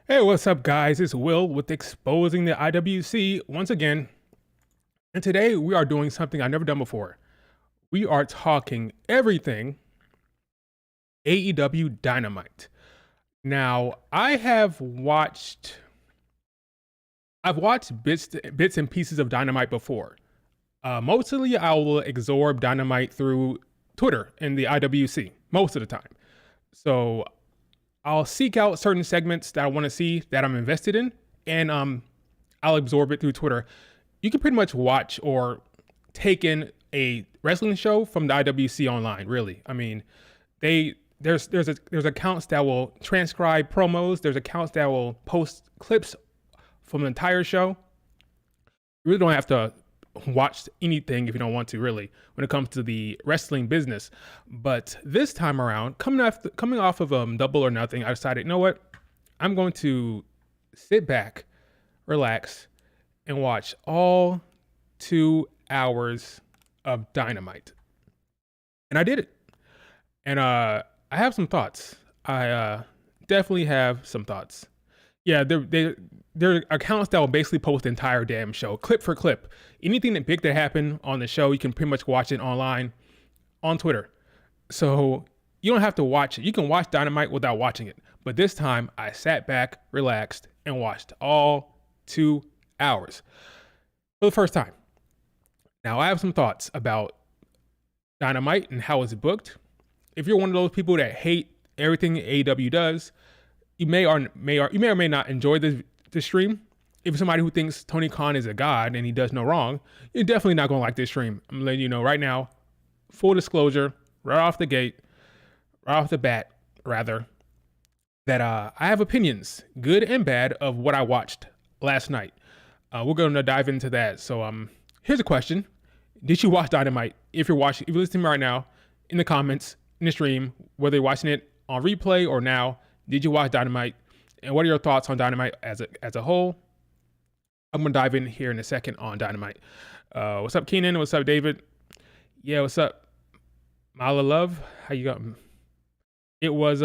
Hey, what's up, guys? It's Will with Exposing the IWC once again. And today we are doing something I've never done before. We are talking everything AEW Dynamite. Now, I've watched bits and pieces of Dynamite before. Mostly I will absorb Dynamite through Twitter and the IWC most of the time. So I'll seek out certain segments that I want to see that I'm invested in, and I'll absorb it through Twitter. You can pretty much watch or take in a wrestling show from the IWC online. Really, I mean, there's accounts that will transcribe promos. There's accounts that will post clips from the entire show. You really don't have to watch anything if you don't want to, really, when it comes to the wrestling business. But this time around, coming off of Double or Nothing, I decided, you know what? I'm going to sit back, relax, and watch all 2 hours of Dynamite. And I did it. And I have some thoughts. I definitely have some thoughts. Yeah, there are accounts that will basically post the entire damn show, clip for clip. Anything that big that happened on the show, you can pretty much watch it online on Twitter. So you don't have to watch it. You can watch Dynamite without watching it. But this time, I sat back, relaxed, and watched all 2 hours for the first time. Now, I have some thoughts about Dynamite and how it's booked. If you're one of those people that hate everything AEW does, you may or may not enjoy the stream. If you're somebody who thinks Tony Khan is a god and he does no wrong, you're definitely not going to like this stream. I'm letting you know right now, full disclosure, right off the bat, that I have opinions, good and bad, of what I watched last night. We're going to dive into that. So here's a question. Did you watch Dynamite? If you're listening to me right now, in the comments, in the stream, whether you're watching it on replay or now, did you watch Dynamite? And what are your thoughts on Dynamite as a whole? I'm going to dive in here in a second on Dynamite. What's up, Keenan? What's up, David? Yeah, what's up? Mala Love, how you going? It was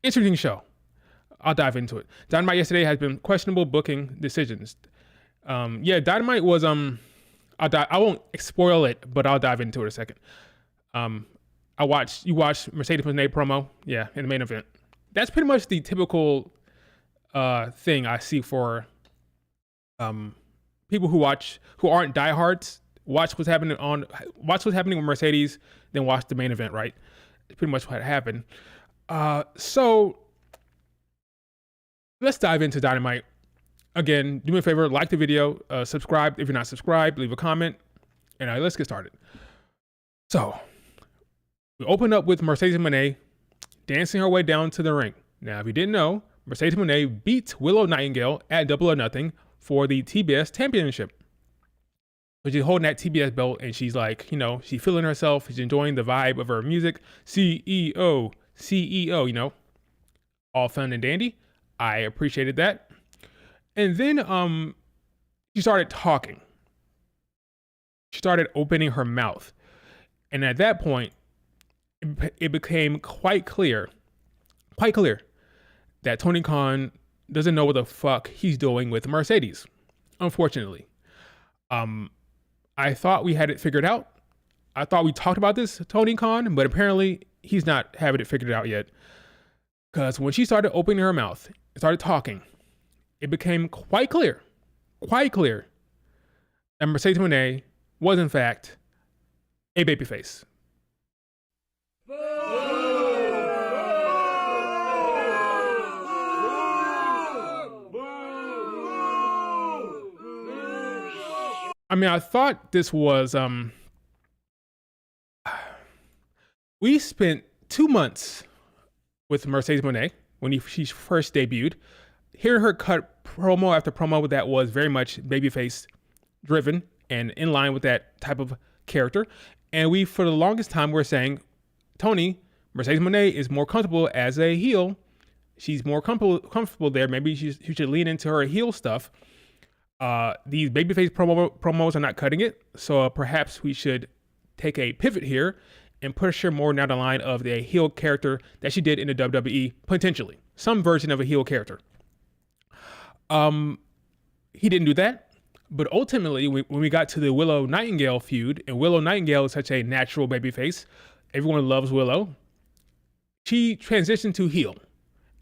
interesting show. I'll dive into it. Dynamite yesterday has been questionable booking decisions. Dynamite was I won't spoil it, but I'll dive into it in a second. You watched Mercedes Moné promo, yeah, in the main event. That's pretty much the typical thing I see for people who aren't diehards. Watch what's happening with Mercedes, then watch the main event. Right, it's pretty much what happened. So let's dive into Dynamite. Again, do me a favor, like the video, subscribe if you're not subscribed, leave a comment, and let's get started. So we open up with Mercedes Moné dancing her way down to the ring. Now, if you didn't know, Mercedes Moné beat Willow Nightingale at Double or Nothing for the TBS Championship. So she's holding that TBS belt, and she's like, she's feeling herself. She's enjoying the vibe of her music. CEO, all fun and dandy. I appreciated that. And then she started talking. She started opening her mouth. And at that point, it became quite clear that Tony Khan doesn't know what the fuck he's doing with Mercedes, unfortunately. I thought we had it figured out. I thought we talked about this, Tony Khan, but apparently he's not having it figured out yet. Because when she started opening her mouth and started talking, it became quite clear that Mercedes Moné was in fact a babyface. I mean, I thought this was, we spent 2 months with Mercedes Moné when she first debuted. Hearing her cut promo after promo that was very much babyface driven and in line with that type of character. And we, for the longest time, were saying, Tony, Mercedes Moné is more comfortable as a heel. She's more comfortable there. Maybe she should lean into her heel stuff. These babyface promos are not cutting it, so perhaps we should take a pivot here and push her more down the line of the heel character that she did in the WWE, potentially some version of a heel character. Um, he didn't do that. But ultimately, when we got to the Willow Nightingale feud, and Willow Nightingale is such a natural babyface, everyone loves Willow. She transitioned to heel,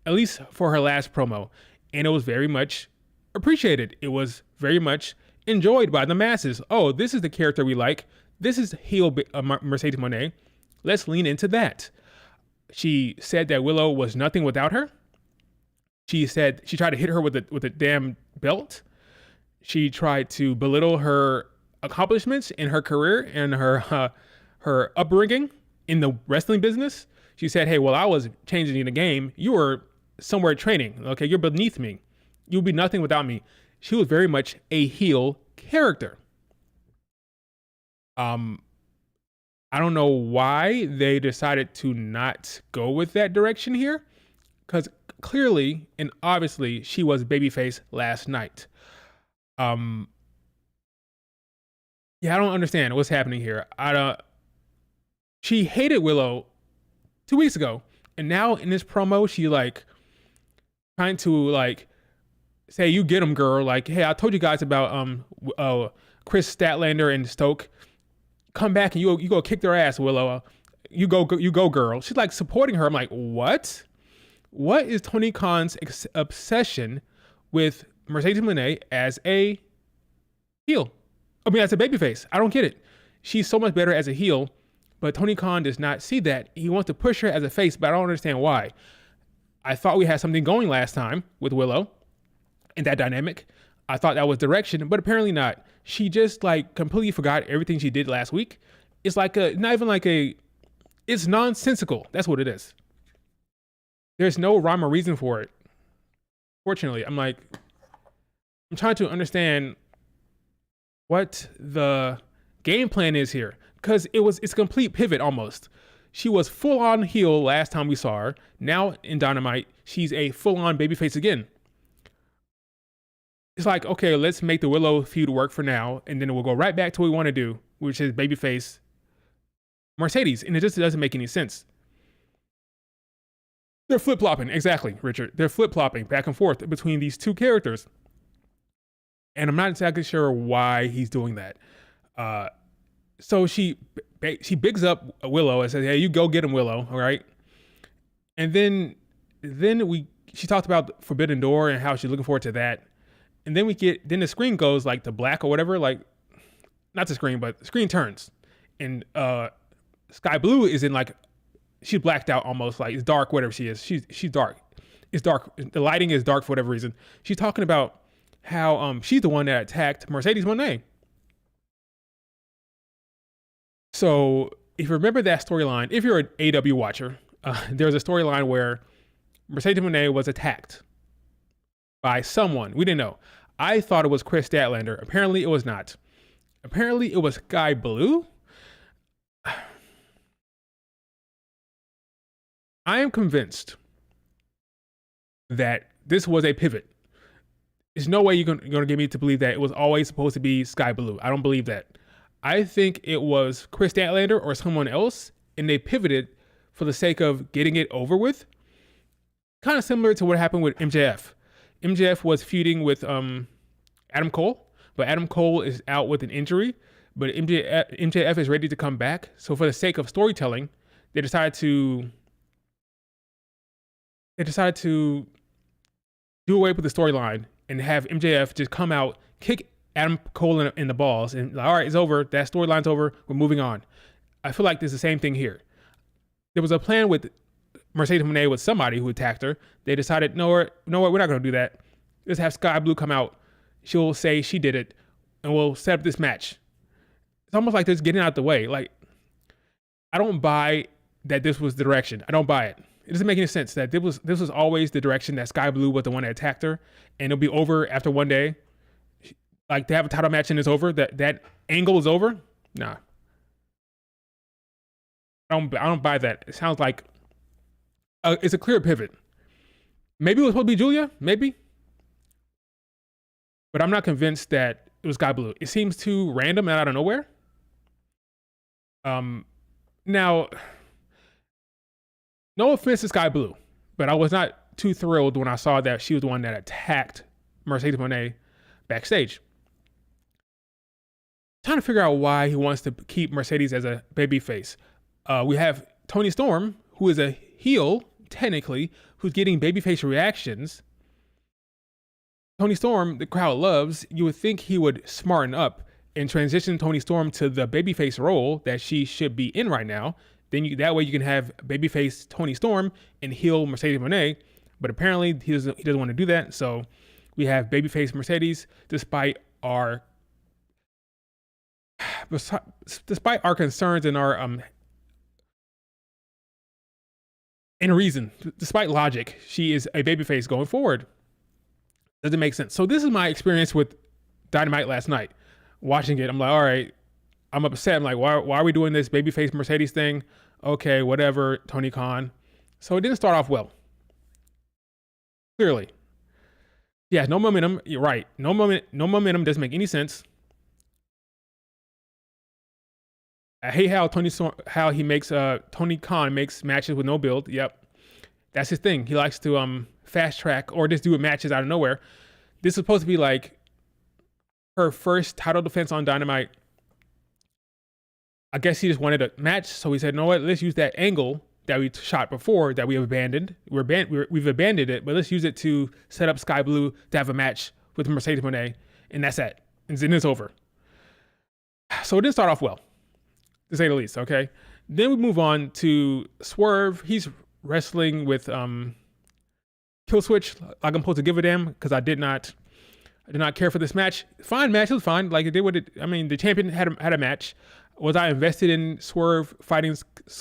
at least for her last promo, and it was very much appreciated. It was very much enjoyed by the masses. Oh, this is the character we like. This is heel Mercedes Moné. Let's lean into that. She said that Willow was nothing without her. She said she tried to hit her with a damn belt. She tried to belittle her accomplishments in her career and her upbringing in the wrestling business. She said, "Hey, while I was changing the game, you were somewhere training. Okay, you're beneath me. You'll be nothing without me." She was very much a heel character. I don't know why they decided to not go with that direction here, because clearly and obviously she was babyface last night. Yeah, I don't understand what's happening here. She hated Willow 2 weeks ago, and now in this promo, she like trying to like say, "You get him, girl." Like, "Hey, I told you guys about Chris Statlander and Stoke. Come back and you go kick their ass, Willow. You go, girl." She's like supporting her. I'm like, what? What is Tony Khan's obsession with Mercedes Moné as a heel? I mean, as a babyface. I don't get it. She's so much better as a heel, but Tony Khan does not see that. He wants to push her as a face, but I don't understand why. I thought we had something going last time with Willow and that dynamic. I thought that was direction, but apparently not. She just like completely forgot everything she did last week. It's like it's nonsensical. That's what it is. There's no rhyme or reason for it. Fortunately, I'm trying to understand what the game plan is here, because it's a complete pivot almost. She was full on heel last time we saw her. Now in Dynamite, she's a full on babyface again. It's like, okay, let's make the Willow feud work for now, and then we'll go right back to what we want to do, which is babyface Mercedes, and it just doesn't make any sense. They're flip-flopping, exactly, Richard. They're flip-flopping back and forth between these two characters, and I'm not exactly sure why he's doing that. So she bigs up Willow and says, "Hey, you go get him, Willow." All right, and then she talked about Forbidden Door and how she's looking forward to that. And then then the screen goes like to black or whatever, like not the screen, but the screen turns. And Sky Blue is in like, she's blacked out almost, like it's dark, whatever she is. She's dark. It's dark. The lighting is dark for whatever reason. She's talking about how she's the one that attacked Mercedes Moné. So if you remember that storyline, if you're an AEW watcher, there's a storyline where Mercedes Moné was attacked by someone. We didn't know. I thought it was Chris Statlander. Apparently it was not. Apparently it was Sky Blue. I am convinced that this was a pivot. There's no way you're going to get me to believe that it was always supposed to be Sky Blue. I don't believe that. I think it was Chris Statlander or someone else, and they pivoted for the sake of getting it over with. Kind of similar to what happened with MJF. MJF was feuding with Adam Cole, but Adam Cole is out with an injury, but MJF is ready to come back. So for the sake of storytelling, they decided to do away with the storyline and have MJF just come out, kick Adam Cole in the balls, and all right, it's over. That storyline's over. We're moving on. I feel like there's the same thing here. There was a plan with Mercedes Moné with somebody who attacked her. They decided, no, we're not going to do that. Let's have Sky Blue come out. She'll say she did it, and we'll set up this match. It's almost like they're just getting out the way. Like, I don't buy that this was the direction. I don't buy it. It doesn't make any sense that this was always the direction, that Sky Blue was the one that attacked her, and it'll be over after one day. Like, to have a title match and it's over, that angle is over. Nah, I don't buy that. It sounds like it's a clear pivot. Maybe it was supposed to be Julia, maybe, but I'm not convinced that it was Sky Blue. It seems too random and out of nowhere. Now, no offense to Sky Blue, but I was not too thrilled when I saw that she was the one that attacked Mercedes Moné backstage. Trying to figure out why he wants to keep Mercedes as a babyface. We have Toni Storm, who is a heel, technically, who's getting babyface reactions. Toni Storm, the crowd loves. You would think he would smarten up and transition Toni Storm to the babyface role that she should be in right now. Then that way you can have babyface Toni Storm and heel Mercedes Moné. But apparently he doesn't want to do that. So we have babyface Mercedes, despite our concerns and our and reason, despite logic, she is a babyface going forward. Doesn't make sense. So this is my experience with Dynamite last night. Watching it, I'm like, all right, I'm upset. I'm like, why are we doing this babyface Mercedes thing? Okay, whatever, Tony Khan. So it didn't start off well. Clearly. Yeah, no momentum. You're right. No momentum doesn't make any sense. I hate how Tony Khan makes matches with no build. Yep. That's his thing. He likes to fast track or just do matches out of nowhere. This is supposed to be like her first title defense on Dynamite. I guess he just wanted a match, so he said, "You know what? Let's use that angle that we shot before that we have abandoned. We've abandoned it, but let's use it to set up Sky Blue to have a match with Mercedes Moné, and that's it. And then it's over." So it didn't start off well, to say the least. Okay, then we move on to Swerve. He's wrestling with Kill Switch. Like I'm supposed to give a damn because I did not care for this match. Fine match, it was fine. Like it did what it. I mean, the champion had a match. Was I invested in Swerve fighting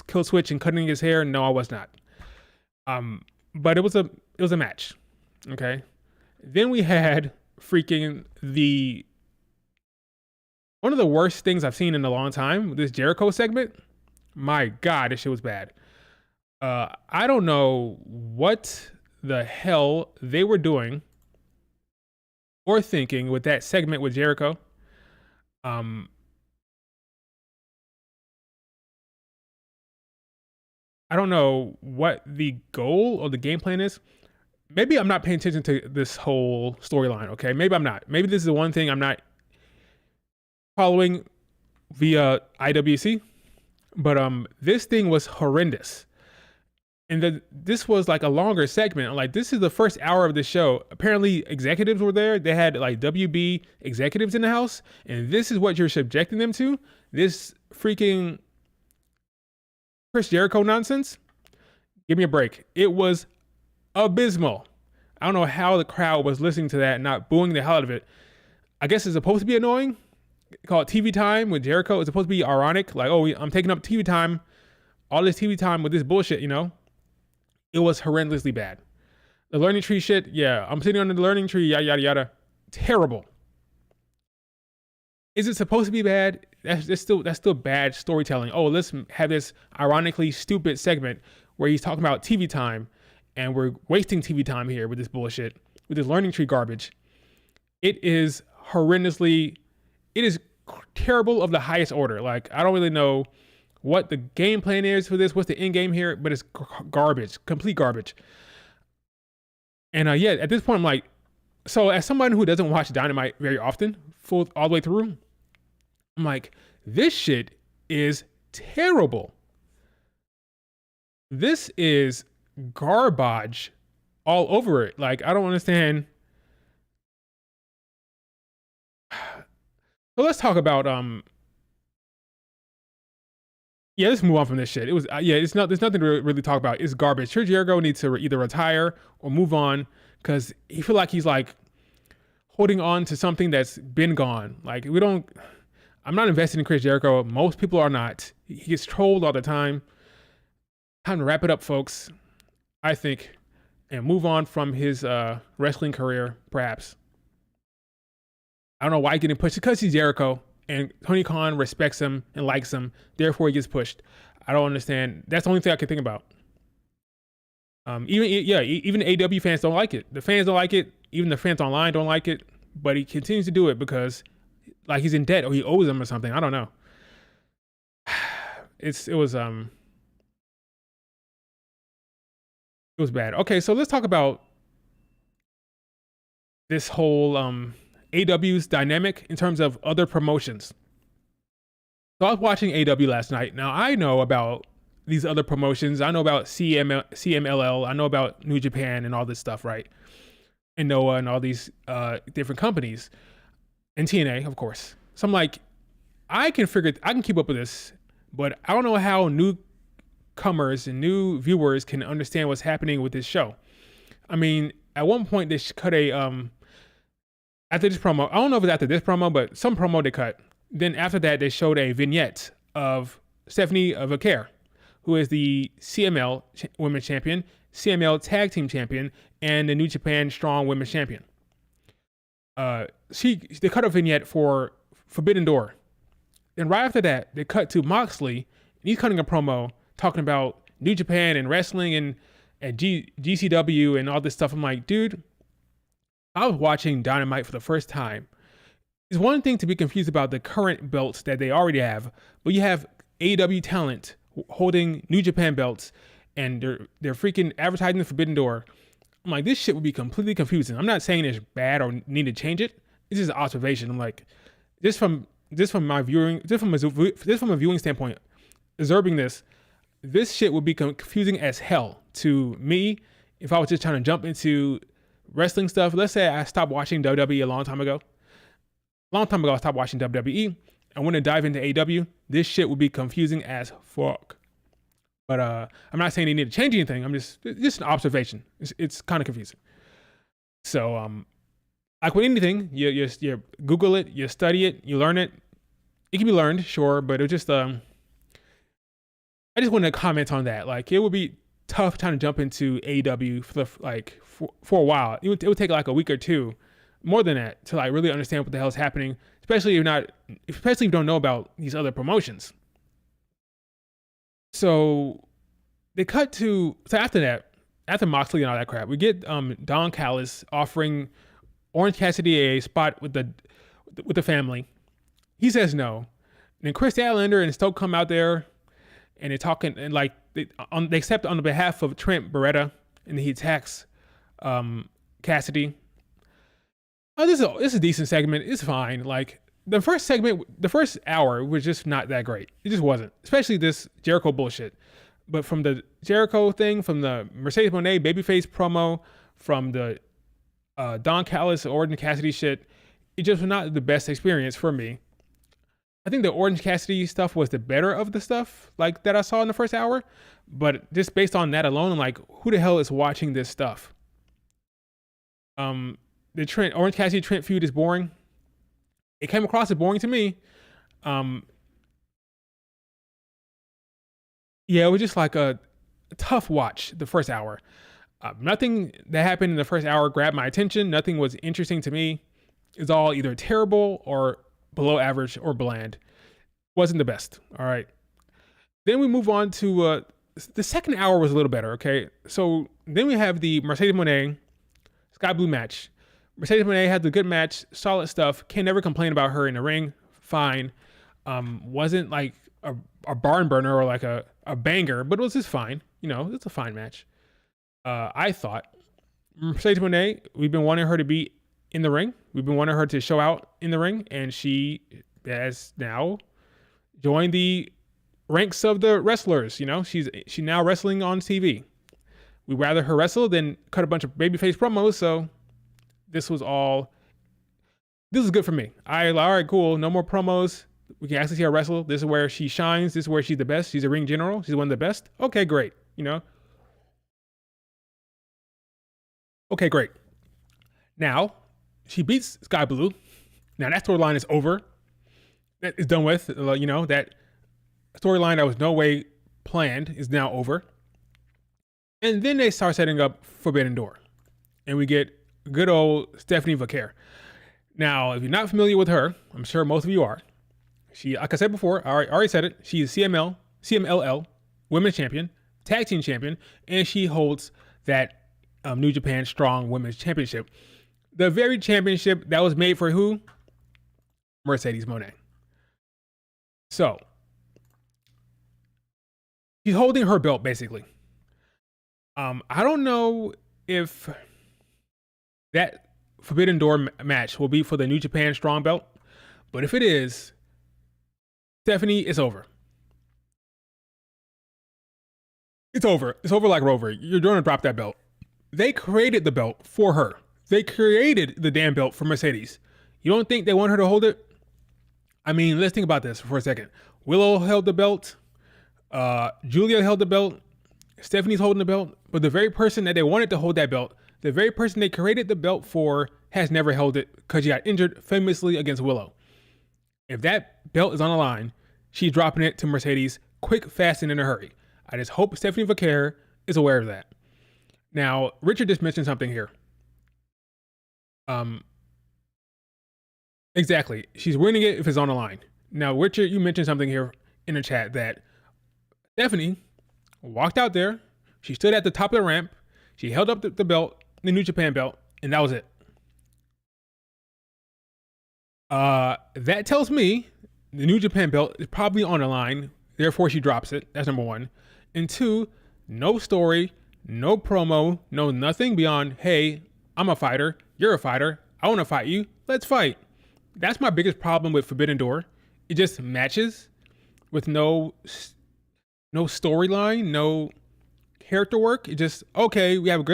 Kill Switch and cutting his hair? No, I was not. But it was a match. Okay. Then we had freaking one of the worst things I've seen in a long time. This Jericho segment. My God, this shit was bad. I don't know what the hell they were doing or thinking with that segment with Jericho. I don't know what the goal or the game plan is. Maybe I'm not paying attention to this whole storyline, okay? Maybe I'm not. Maybe this is the one thing I'm not following via IWC. But this thing was horrendous. And this was like a longer segment. I'm like, this is the first hour of the show. Apparently executives were there. They had like WB executives in the house. And this is what you're subjecting them to? This freaking Chris Jericho nonsense? Give me a break. It was abysmal. I don't know how the crowd was listening to that and not booing the hell out of it. I guess it's supposed to be annoying. Call it TV time with Jericho. It's supposed to be ironic. Like, oh, I'm taking up TV time. All this TV time with this bullshit, you know? It was horrendously bad. The learning tree shit, yeah. I'm sitting under the learning tree, yada, yada, yada. Terrible. Is it supposed to be bad? That's still bad storytelling. Oh, let's have this ironically stupid segment where he's talking about TV time and we're wasting TV time here with this bullshit, with this learning tree garbage. It is terrible of the highest order. Like, I don't really know what the game plan is for this, what's the end game here, but it's garbage, complete garbage. And yeah, at this point, I'm like, so as someone who doesn't watch Dynamite very often, all the way through, I'm like, this shit is terrible. This is garbage all over it. Like, I don't understand. So let's talk about yeah, let's move on from this shit. It was there's nothing to really talk about. It's garbage. Chris Jericho needs to either retire or move on because he feel like he's like holding on to something that's been gone. Like I'm not invested in Chris Jericho. Most people are not. He gets trolled all the time. Time to wrap it up, folks. I think, and move on from his wrestling career, perhaps. I don't know why he's getting pushed because he's Jericho. And Tony Khan respects him and likes him. Therefore, he gets pushed. I don't understand. That's the only thing I can think about. Even AEW fans don't like it. The fans don't like it. Even the fans online don't like it. But he continues to do it because, like, he's in debt or he owes them or something. I don't know. It was bad. Okay, so let's talk about this whole AEW's dynamic in terms of other promotions. So I was watching AEW last night. Now I know about these other promotions. I know about CMLL. I know about New Japan and all this stuff, right? And Noah and all these different companies, and TNA, of course. So I'm like, I can keep up with this, but I don't know how newcomers and new viewers can understand what's happening with this show. I mean, at one point they cut a after this promo. I don't know if it's after this promo, but some promo they cut. Then after that, they showed a vignette of Stephanie Vaquer, who is the CML Women's Champion, CML Tag Team Champion, and the New Japan Strong Women's Champion. They cut a vignette for Forbidden Door. Then right after that, they cut to Moxley, and he's cutting a promo talking about New Japan and wrestling and GCW and all this stuff. I'm like, dude, I was watching Dynamite for the first time. It's one thing to be confused about the current belts that they already have, but you have AEW talent holding New Japan belts, and they're freaking advertising the Forbidden Door. I'm like, this shit would be completely confusing. I'm not saying it's bad or need to change it. It's just an observation. I'm like, just from a viewing standpoint, observing this shit would be confusing as hell to me if I was just trying to jump into wrestling stuff. Let's say I stopped watching WWE a long time ago. I stopped watching WWE. I want to dive into AEW. This shit would be confusing as fuck. But I'm not saying they need to change anything. I'm just an observation. It's kind of confusing. So like with anything, you Google it, you study it, you learn it. It can be learned, sure, but it just I just wanted to comment on that. Like, it would be tough trying to jump into AEW for a while. It would take like a week or two, more than that, to like really understand what the hell is happening. Especially if you don't know about these other promotions. So they cut to after Moxley and all that crap, we get Don Callis offering Orange Cassidy a spot with the family. He says no. And then Chris Statlander and Stoke come out there, and they're talking, and like they accept on the behalf of Trent Beretta, and he attacks Cassidy. Oh, this is a decent segment. It's fine. Like the first hour was just not that great. It just wasn't, especially this Jericho bullshit. But from the Jericho thing, from the Mercedes Moné babyface promo, from the Don Callis Orange Cassidy shit, it just was not the best experience for me. I think the Orange Cassidy stuff was the better of the stuff like that I saw in the first hour. But just based on that alone, I'm like, who the hell is watching this stuff? The Orange Cassidy Trent feud is boring. It came across as boring to me. Yeah, it was just like a tough watch the first hour. Nothing that happened in the first hour grabbed my attention. Nothing was interesting to me. It's all either terrible or below average or bland. Wasn't the best. All right. Then we move on to the second hour was a little better. Okay. So then we have the Mercedes Moné Sky Blue match. Mercedes Moné had the good match, solid stuff. Can never complain about her in the ring. Fine. Wasn't like a barn burner or like a banger, but it was just fine. You know, it's a fine match. I thought Mercedes Moné, we've been wanting her to be in the ring. We've been wanting her to show out in the ring, and she has now joined the ranks of the wrestlers. You know, she's now wrestling on TV. We'd rather her wrestle than cut a bunch of babyface promos. So this was good for me. All right, cool. No more promos. We can actually see her wrestle. This is where she shines. This is where she's the best. She's a ring general. She's one of the best. Okay, great. You know. Okay, great. Now, she beats Sky Blue. Now that storyline is over. That is done with. You know, that storyline that was no way planned is now over. And then they start setting up Forbidden Door. And we get good old Stephanie Vaquer. Now, if you're not familiar with her, I'm sure most of you are. She, like I said before, I already said it. She's CMLL Women's Champion, Tag Team Champion, and she holds that New Japan Strong Women's Championship. The very championship that was made for who? Mercedes Moné. So, she's holding her belt, basically. I don't know if that Forbidden Door match will be for the New Japan Strong Belt. But if it is, Stephanie, it's over. It's over. It's over like Rover. You're going to drop that belt. They created the belt for her. They created the damn belt for Mercedes. You don't think they want her to hold it? I mean, let's think about this for a second. Willow held the belt. Julia held the belt. Stephanie's holding the belt. But the very person that they wanted to hold that belt, the very person they created the belt for, has never held it because she got injured famously against Willow. If that belt is on the line, she's dropping it to Mercedes quick, fast, and in a hurry. I just hope Stephanie Vaquer is aware of that. Now, Richard just mentioned something here. Exactly. She's winning it if it's on the line. Now, Richard, you mentioned something here in the chat that Stephanie walked out there. She stood at the top of the ramp. She held up the belt, the New Japan belt, and that was it. That tells me the New Japan belt is probably on the line. Therefore, she drops it. That's number one. And two, no story, no promo, no nothing beyond, hey, I'm a fighter. You're a fighter. I want to fight you. Let's fight. That's my biggest problem with Forbidden Door. It just matches with no storyline, no character work. It just, okay, we have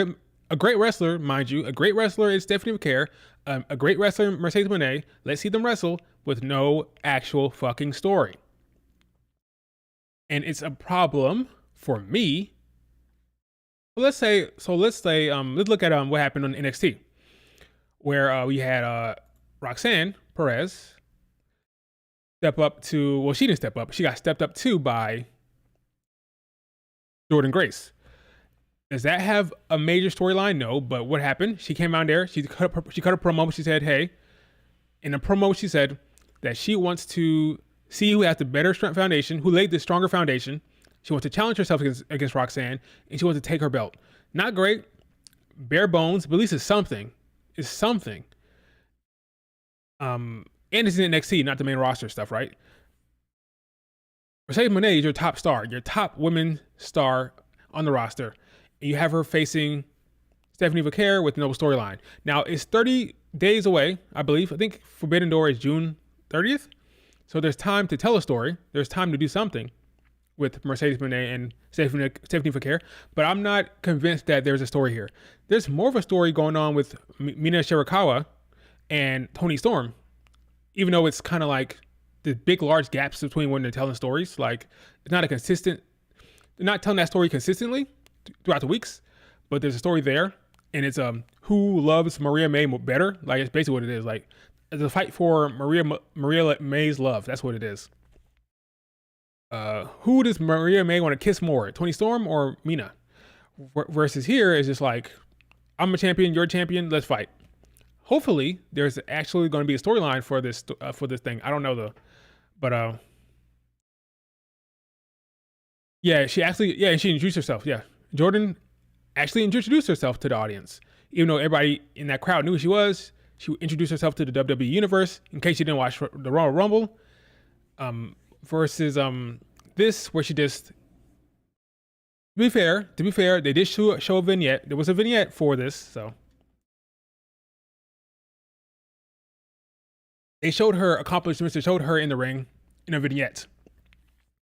a great wrestler, mind you. A great wrestler is Stephanie McCare. A great wrestler, Mercedes Moné. Let's see them wrestle with no actual fucking story. And it's a problem for me. Let's look at what happened on NXT, where we had Roxanne Perez step up to, well, she didn't step up. She got stepped up to by Jordynne Grace. Does that have a major storyline? No, but what happened? She came out there, she cut a promo, she said, hey, in a promo she said that she wants to see who has the better strength foundation, who laid the stronger foundation. She wants to challenge herself against Roxanne, and she wants to take her belt. Not great, bare bones, but at least it's something. It's something. And it's in NXT, not the main roster stuff, right? Mercedes Moné is your top star, your top women star on the roster. And you have her facing Stephanie Vaquer with no storyline. Now, it's 30 days away, I believe. I think Forbidden Door is June 30th. So there's time to tell a story. There's time to do something with Mercedes Moné and Stephanie Vaquer. But I'm not convinced that there's a story here. There's more of a story going on with Mina Shirakawa and Toni Storm, even though it's kind of like the big, large gaps between when they're telling stories. Like, it's not they're not telling that story consistently throughout the weeks, but there's a story there, and it's who loves Maria May better. Like, it's basically what it is. Like, it's a fight for Maria May's love. That's what it is. Who does Maria May want to kiss more, Toni Storm or Mina? Versus here is just like, I'm a champion, you're a champion, let's fight. Hopefully, there's actually going to be a storyline for this thing. I don't know though, but yeah, she introduced herself. Yeah, Jordynne actually introduced herself to the audience, even though everybody in that crowd knew who she was. She introduced herself to the WWE universe. In case you didn't watch the Royal Rumble, versus this where she just. To be fair, they did show a vignette. There was a vignette for this, so. They showed her accomplishments. They showed her in the ring in a vignette.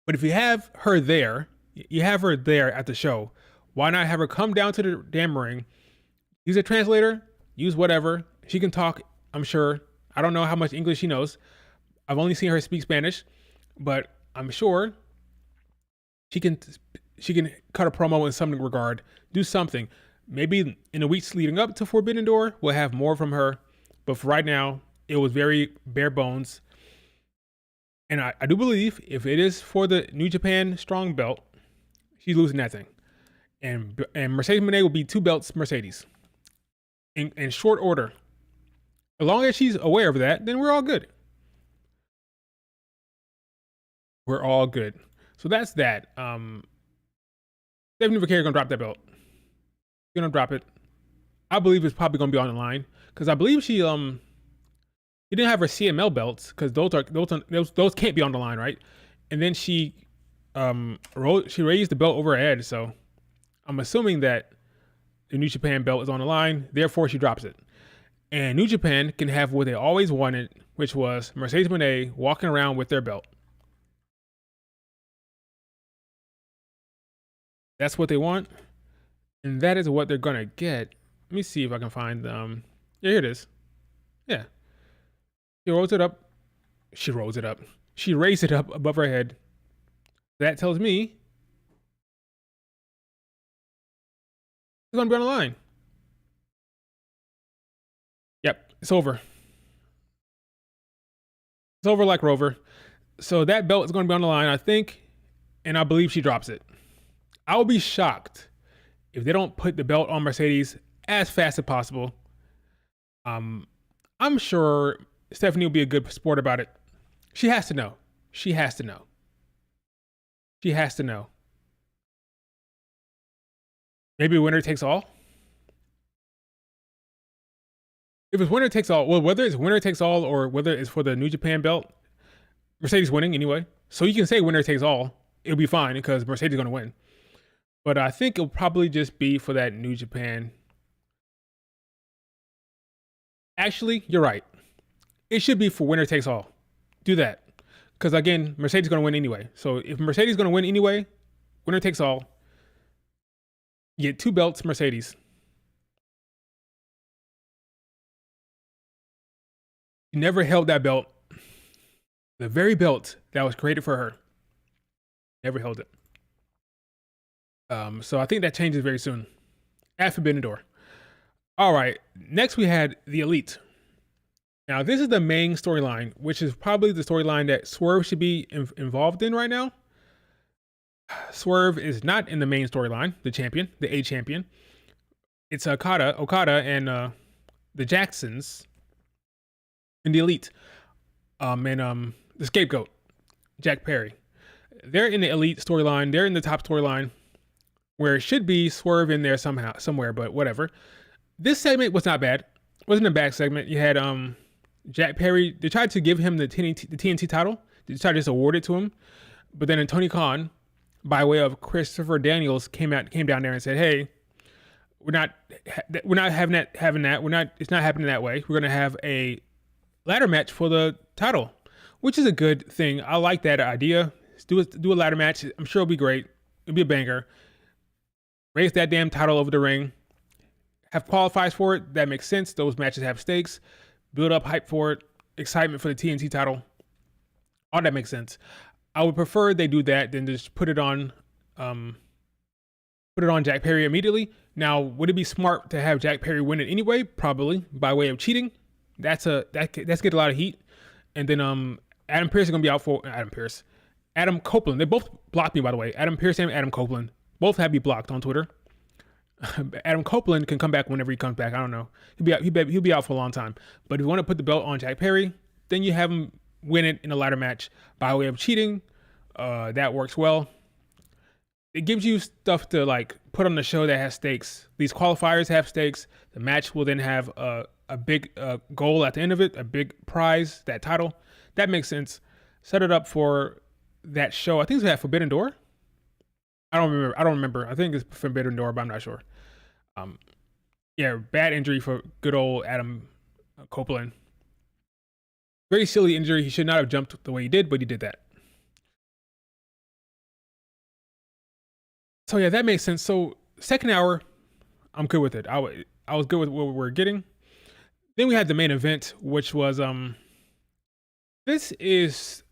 But if you have her there, you have her there at the show, why not have her come down to the damn ring, use a translator, use whatever. She can talk, I'm sure. I don't know how much English she knows. I've only seen her speak Spanish, but I'm sure she can cut a promo in some regard, do something. Maybe in the weeks leading up to Forbidden Door, we'll have more from her. But for right now, it was very bare bones. And I do believe if it is for the New Japan Strong Belt, she's losing that thing. And Mercedes Moné will be 2 belts Mercedes. In short order. As long as she's aware of that, then we're all good. We're all good. So that's that. Stephanie Vaquer gonna drop that belt. She's gonna drop it. I believe it's probably gonna be on the line. Because I believe she didn't have her CML belts because those can't be on the line, right? And then she raised the belt over her head, so I'm assuming that the New Japan belt is on the line. Therefore, she drops it. And New Japan can have what they always wanted, which was Mercedes Moné walking around with their belt. That's what they want, and that is what they're gonna get. Let me see if I can find Yeah, here it is. Yeah, she rolls it up. She rolls it up. She raised it up above her head. That tells me it's gonna be on the line. Yep, it's over. It's over like Rover. So that belt is gonna be on the line, I think, and I believe she drops it. I will be shocked if they don't put the belt on Mercedes as fast as possible. I'm sure Stephanie will be a good sport about it. She has to know. She has to know. She has to know. Maybe winner takes all. If it's winner takes all, well, whether it's winner takes all or whether it's for the New Japan belt, Mercedes winning anyway. So you can say winner takes all. It'll be fine because Mercedes is going to win. But I think it'll probably just be for that New Japan. Actually, you're right. It should be for winner takes all. Do that. Because again, Mercedes is going to win anyway. So if Mercedes is going to win anyway, winner takes all. You get 2 belts, Mercedes. She never held that belt. The very belt that was created for her. Never held it. So I think that changes very soon. At Forbidden Door. All right. Next we had the Elite. Now this is the main storyline, which is probably the storyline that Swerve should be involved in right now. Swerve is not in the main storyline, the champion, the A champion. It's Okada and the Jacksons in the Elite. And the scapegoat, Jack Perry. They're in the Elite storyline. They're in the top storyline where it should be Swerve in there somewhere, but whatever. This segment was not bad. It wasn't a bad segment. You had Jack Perry. They tried to give him the TNT title. They tried to just award it to him. But then Tony Khan, by way of Christopher Daniels, came down there and said, "Hey, we're not having that. It's not happening that way. We're gonna have a ladder match for the title," which is a good thing. I like that idea. Do a ladder match. I'm sure it'll be great. It'll be a banger. Raise that damn title over the ring. Have qualifiers for it. That makes sense. Those matches have stakes. Build up hype for it. Excitement for the TNT title. All that makes sense. I would prefer they do that than just put it on Jack Perry immediately. Now, would it be smart to have Jack Perry win it anyway? Probably by way of cheating. That's get a lot of heat. And then Adam Pearce is gonna be out for Adam Copeland. They both blocked me, by the way. Adam Pearce and Adam Copeland both have me blocked on Twitter. Adam Copeland can come back whenever he comes back. I don't know. He'll be out for a long time. But if you want to put the belt on Jack Perry, then you have him win it in a ladder match by way of cheating. That works well. It gives you stuff to like put on the show that has stakes. These qualifiers have stakes. The match will then have a big goal at the end of it, a big prize, that title. That makes sense. Set it up for that show. I think it's at Forbidden Door. I don't remember. I think it's Forbidden Door, but I'm not sure. Yeah, bad injury for good old Adam Copeland. Very silly injury. He should not have jumped the way he did, but he did that. So yeah, that makes sense. So second hour, I'm good with it. I was good with what we were getting. Then we had the main event, which was this is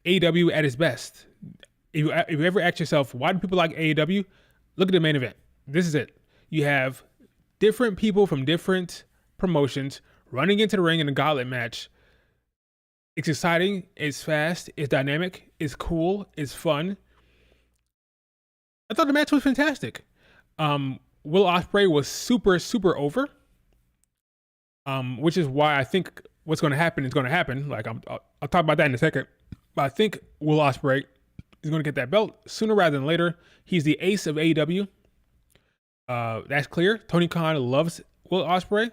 AEW at its best. If you ever ask yourself, why do people like AEW? Look at the main event. This is it. You have different people from different promotions running into the ring in a gauntlet match. It's exciting. It's fast. It's dynamic. It's cool. It's fun. I thought the match was fantastic. Will Ospreay was super over. Which is why I think what's going to happen is going to happen. Like I'll talk about that in a second. But I think Will Ospreay is going to get that belt sooner rather than later. He's the ace of AEW. That's clear. Tony Khan loves Will Ospreay,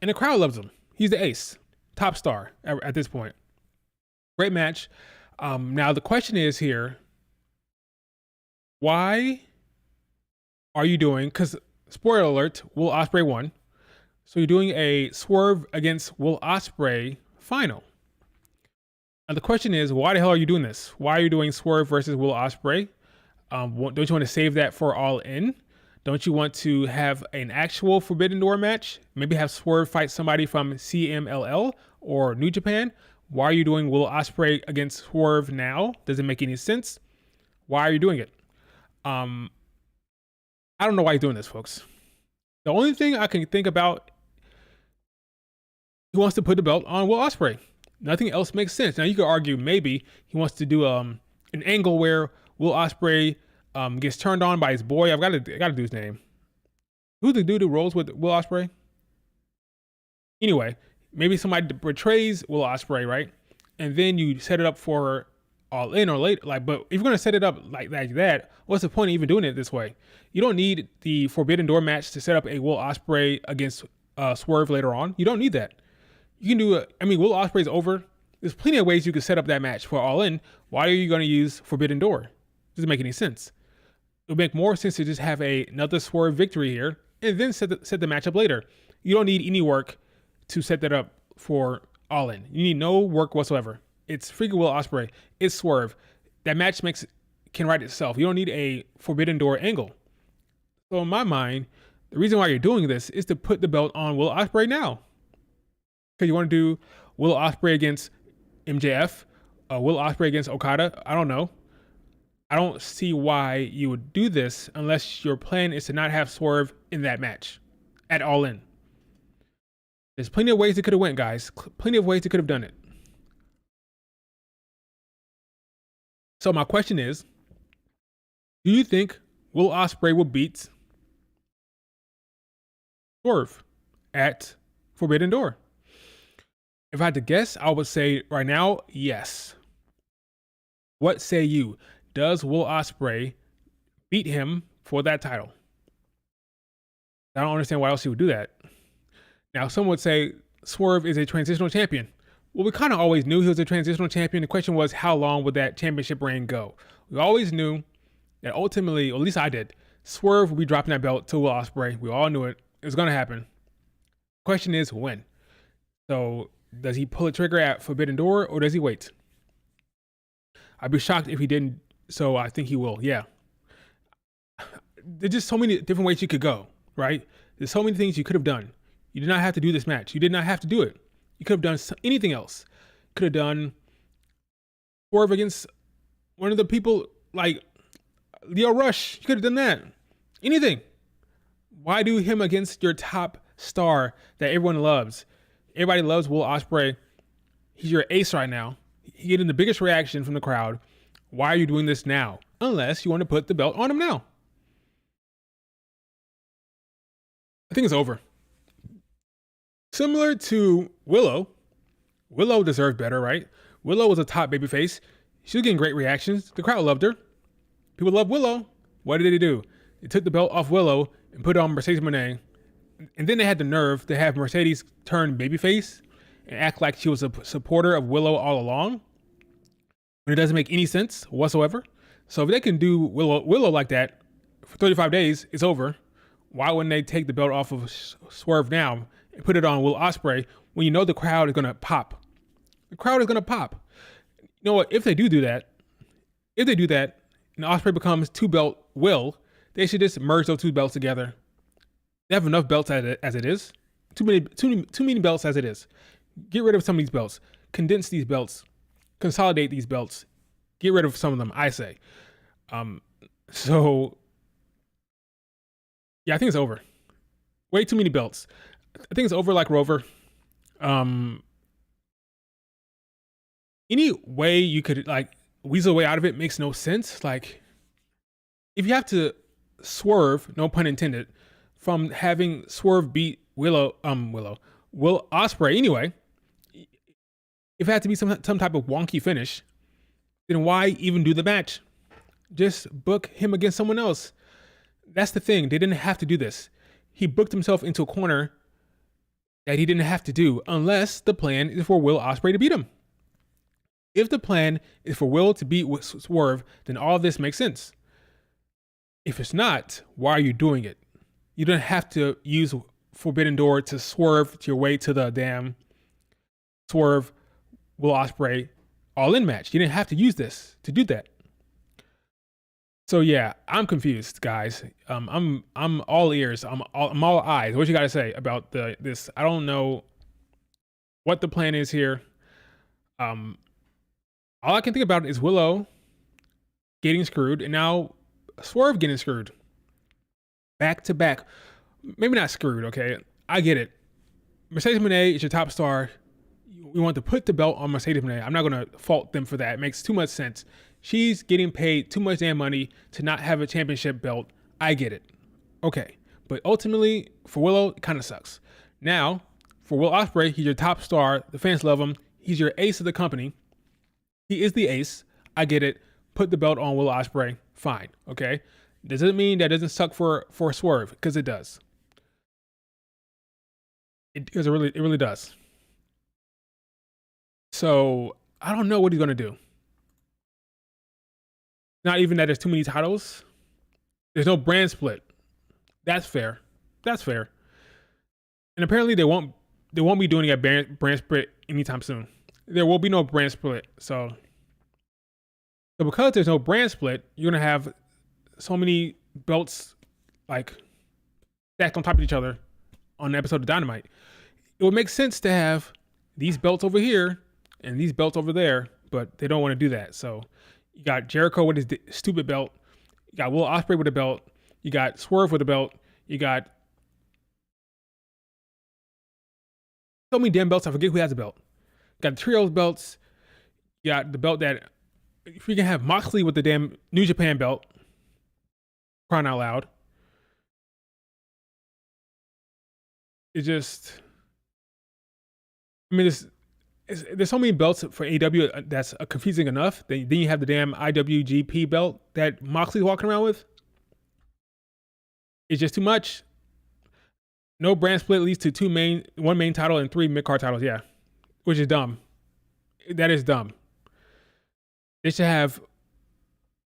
and the crowd loves him. He's the ace, top star at this point. Great match. Now the question is here: why are you doing? Because spoiler alert, Will Ospreay won. So you're doing a Swerve against Will Ospreay final. And the question is, why the hell are you doing this? Why are you doing Swerve versus Will Ospreay? Don't you want to save that for All In? Don't you want to have an actual Forbidden Door match? Maybe have Swerve fight somebody from CMLL or New Japan? Why are you doing Will Ospreay against Swerve now? Doesn't make any sense. Why are you doing it? I don't know why you're doing this, folks. The only thing I can think about, he wants to put the belt on Will Ospreay. Nothing else makes sense. Now you could argue maybe he wants to do an angle where Will Ospreay gets turned on by his boy. I gotta do his name. Who's the dude who rolls with Will Ospreay? Anyway, maybe somebody betrays Will Ospreay, right? And then you set it up for All In or late. But if you're gonna set it up like that, what's the point of even doing it this way? You don't need the Forbidden Door match to set up a Will Ospreay against Swerve later on. You don't need that. You can do Will Ospreay's over. There's plenty of ways you can set up that match for All In. Why are you going to use Forbidden Door? Doesn't make any sense. It would make more sense to just have another Swerve victory here and then set the match up later. You don't need any work to set that up for All In. You need no work whatsoever. It's freaking Will Ospreay. It's Swerve. That match can write itself. You don't need a Forbidden Door angle. So in my mind, the reason why you're doing this is to put the belt on Will Ospreay now. Because you want to do Will Ospreay against MJF, Will Ospreay against Okada. I don't know. I don't see why you would do this unless your plan is to not have Swerve in that match at All In. There's plenty of ways it could have went, guys. Plenty of ways it could have done it. So my question is, do you think Will Ospreay will beat Swerve at Forbidden Door? If I had to guess, I would say right now, yes. What say you? Does Will Ospreay beat him for that title? I don't understand why else he would do that. Now, some would say Swerve is a transitional champion. Well, we kind of always knew he was a transitional champion. The question was, how long would that championship reign go? We always knew that ultimately, or at least I did, Swerve would be dropping that belt to Will Ospreay. We all knew it. It was going to happen. The question is, when? So, does he pull a trigger at Forbidden Door or does he wait? I'd be shocked if he didn't, so I think he will, yeah. There's just so many different ways you could go, right? There's so many things you could have done. You did not have to do this match. You did not have to do it. You could have done anything else. Could have done Swerve against one of the people like Leo Rush. You could have done that. Anything. Why do him against your top star that everyone loves? Everybody loves Will Ospreay. He's your ace right now. He's getting the biggest reaction from the crowd. Why are you doing this now? Unless you want to put the belt on him now. I think it's over. Similar to Willow. Willow deserved better, right? Willow was a top babyface. She was getting great reactions. The crowd loved her. People love Willow. What did they do? They took the belt off Willow and put it on Mercedes Moné. And then they had the nerve to have Mercedes turn babyface and act like she was a supporter of Willow all along. When it doesn't make any sense whatsoever. So if they can do Willow like that for 35 days, it's over. Why wouldn't they take the belt off of Swerve now and put it on Will Ospreay when you know the crowd is going to pop? The crowd is going to pop. You know what? If they do that, and Ospreay becomes two-belt Will, they should just merge those two belts together. They have enough belts as it is. Too many belts as it is. Get rid of some of these belts. Condense these belts. Consolidate these belts. Get rid of some of them, I say. So, yeah, I think it's over. Way too many belts. I think it's over like Rover. Any way you could like weasel way out of it makes no sense. Like, if you have to swerve, no pun intended, from having Swerve beat Will Ospreay anyway, if it had to be some type of wonky finish, then why even do the match? Just book him against someone else. That's the thing. They didn't have to do this. He booked himself into a corner that he didn't have to do unless the plan is for Will Ospreay to beat him. If the plan is for Will to beat Swerve, then all of this makes sense. If it's not, why are you doing it? You don't have to use Forbidden Door to swerve your way to the damn Swerve Will Ospreay All In match. You didn't have to use this to do that. So yeah, I'm confused, guys. I'm all ears. I'm all eyes. What you got to say about this? I don't know what the plan is here. All I can think about is Willow getting screwed, and now Swerve getting screwed. Back to back. Maybe not screwed, okay? I get it. Mercedes Moné is your top star. We want to put the belt on Mercedes Moné. I'm not going to fault them for that. It makes too much sense. She's getting paid too much damn money to not have a championship belt. I get it. Okay. But ultimately, for Willow, it kind of sucks. Now, for Will Ospreay, he's your top star. The fans love him. He's your ace of the company. He is the ace. I get it. Put the belt on Will Ospreay. Fine. Okay. Does it mean that doesn't suck for Swerve? Because it does. It really does. So I don't know what he's gonna do. Not even that there's too many titles. There's no brand split. That's fair. That's fair. And apparently they won't be doing a brand split anytime soon. There will be no brand split. So because there's no brand split, you're gonna have so many belts like stacked on top of each other on an episode of Dynamite. It would make sense to have these belts over here and these belts over there, but they don't want to do that. So you got Jericho with his stupid belt. You got Will Ospreay with a belt. You got Swerve with a belt. You got so many damn belts. I forget who has a belt. You got the trios belts. You got the belt that if you can have Moxley with the damn New Japan belt. Crying out loud. It just, I mean, there's so many belts for AEW that's confusing enough. Then you have the damn IWGP belt that Moxley's walking around with. It's just too much. No brand split leads to one main title and 3 mid-card titles. Yeah, which is dumb. That is dumb. They should have,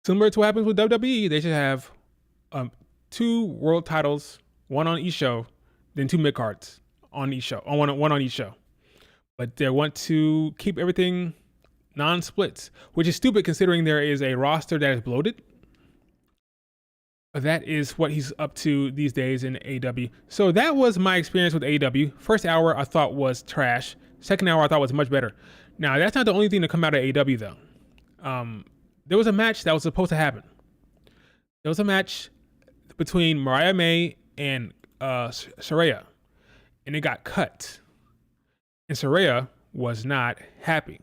similar to what happens with WWE, they should have 2 world titles, 1 on each show, then 2 mid-cards on each show, one on each show. But they want to keep everything non-splits, which is stupid considering there is a roster that is bloated. But that is what he's up to these days in AEW. So that was my experience with AEW. First hour I thought was trash. Second hour I thought was much better. Now that's not the only thing to come out of AEW though. There was a match that was supposed to happen. There was a match between Mariah May and Saraya, and it got cut. And Saraya was not happy.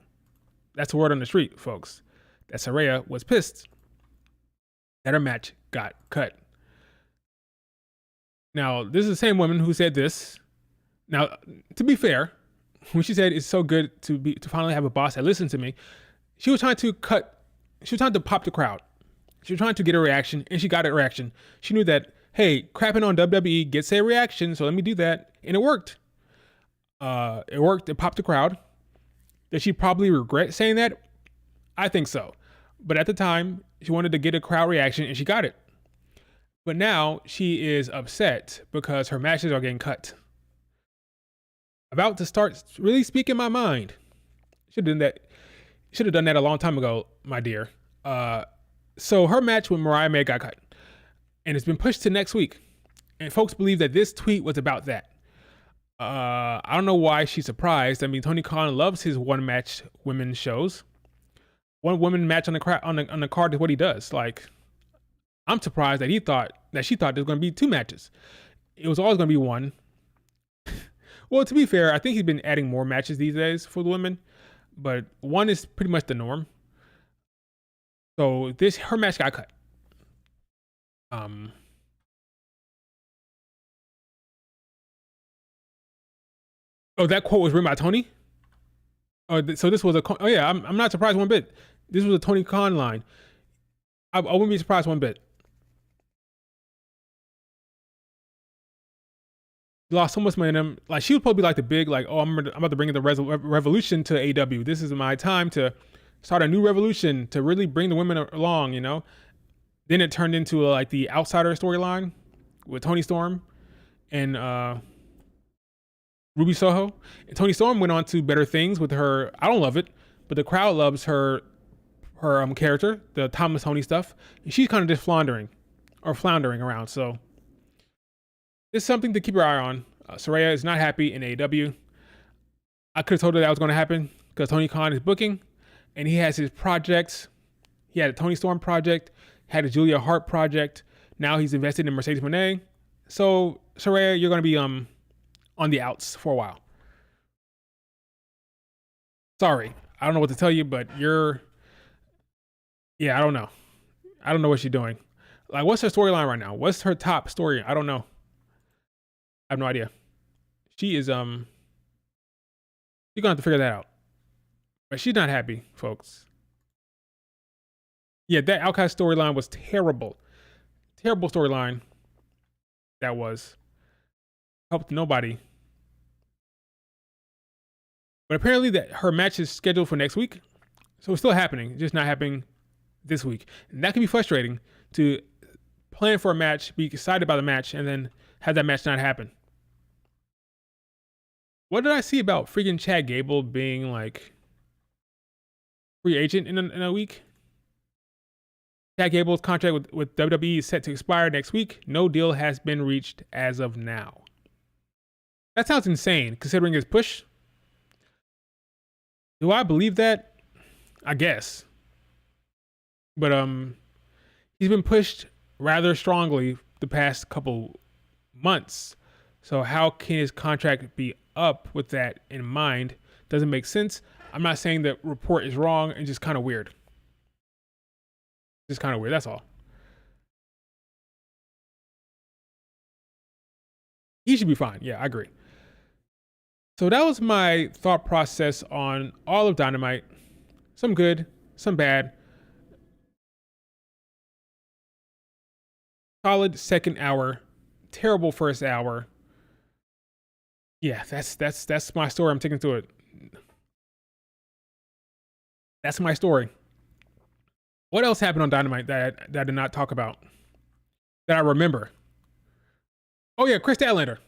That's the word on the street, folks. That Saraya was pissed that her match got cut. Now, this is the same woman who said this. Now, to be fair, when she said it's so good to finally have a boss that listens to me, she was trying to pop the crowd. She was trying to get a reaction, and she got a reaction. She knew that, hey, crapping on WWE gets a reaction, so let me do that. And it worked. It worked. It popped the crowd. Does she probably regret saying that? I think so. But at the time, she wanted to get a crowd reaction, and she got it. But now she is upset because her matches are getting cut. About to start really speaking my mind. Should have done that a long time ago, my dear. So her match with Mariah May got cut, and it's been pushed to next week. And folks believe that this tweet was about that. I don't know why she's surprised. I mean, Tony Khan loves his one match women's shows. One women match on the card is what he does. Like, I'm surprised that she thought there was going to be 2 matches. It was always going to be 1. Well, to be fair, I think he's been adding more matches these days for the women, but 1 is pretty much the norm. So her match got cut. Oh, that quote was written by Tony? So this was oh yeah, I'm not surprised one bit. This was a Tony Khan line. I wouldn't be surprised one bit. Lost so much momentum. Like, she would probably be like the big, like, oh, I'm about to bring in the revolution to AEW. This is my time to start a new revolution to really bring the women along, you know? Then it turned into like the outsider storyline with Tony Storm and Ruby Soho. And Toni Storm went on to better things with her. I don't love it, but the crowd loves her character, the Thomas Tony stuff. And she's kind of just floundering around. So it's something to keep your eye on. Saraya is not happy in AEW. I could have told her that was going to happen because Tony Khan is booking, and he has his projects. He had a Toni Storm project, had a Julia Hart project. Now he's invested in Mercedes Moné. So Saraya, you're going to be on the outs for a while. Sorry, I don't know what to tell you, but I don't know. I don't know what she's doing. Like, what's her storyline right now? What's her top story? I don't know. I have no idea. She is you're gonna have to figure that out. But she's not happy, folks. Yeah, that Outcast storyline was terrible. Terrible storyline. That was. Helped nobody. But apparently that her match is scheduled for next week. So it's still happening, just not happening this week. And that can be frustrating to plan for a match, be excited about the match, and then have that match not happen. What did I see about freaking Chad Gable being like free agent in a week? Chad Gable's contract with WWE is set to expire next week. No deal has been reached as of now. That sounds insane considering his push. Do I believe that? I guess. But he's been pushed rather strongly the past couple months. So how can his contract be up with that in mind? Doesn't make sense. I'm not saying that report is wrong, and just kind of weird. Just kind of weird, that's all. He should be fine. Yeah, I agree. So that was my thought process on all of Dynamite. Some good, some bad. Solid second hour, terrible first hour. Yeah, that's my story. I'm taking to it. That's my story. What else happened on Dynamite that I did not talk about? That I remember. Oh yeah, Chris Statlander.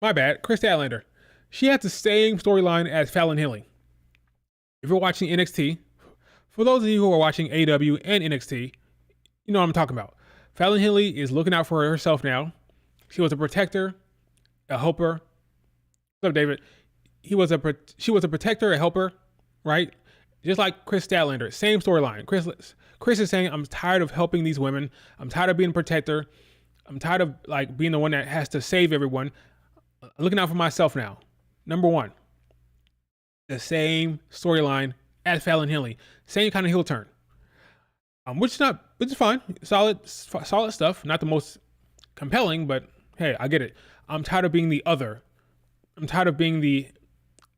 My bad, Chris Statlander. She had the same storyline as Fallon Henley. If you're watching NXT, for those of you who are watching AEW and NXT, you know what I'm talking about. Fallon Henley is looking out for herself now. She was a protector, a helper. What's up, David? She was a protector, a helper, right? Just like Chris Statlander, same storyline. Chris is saying, I'm tired of helping these women. I'm tired of being a protector. I'm tired of like being the one that has to save everyone. I'm looking out for myself now. Number one, the same storyline as Fallon Henley, same kind of heel turn. Which is fine. Solid stuff. Not the most compelling, but hey, I get it. I'm tired of being the other. I'm tired of being the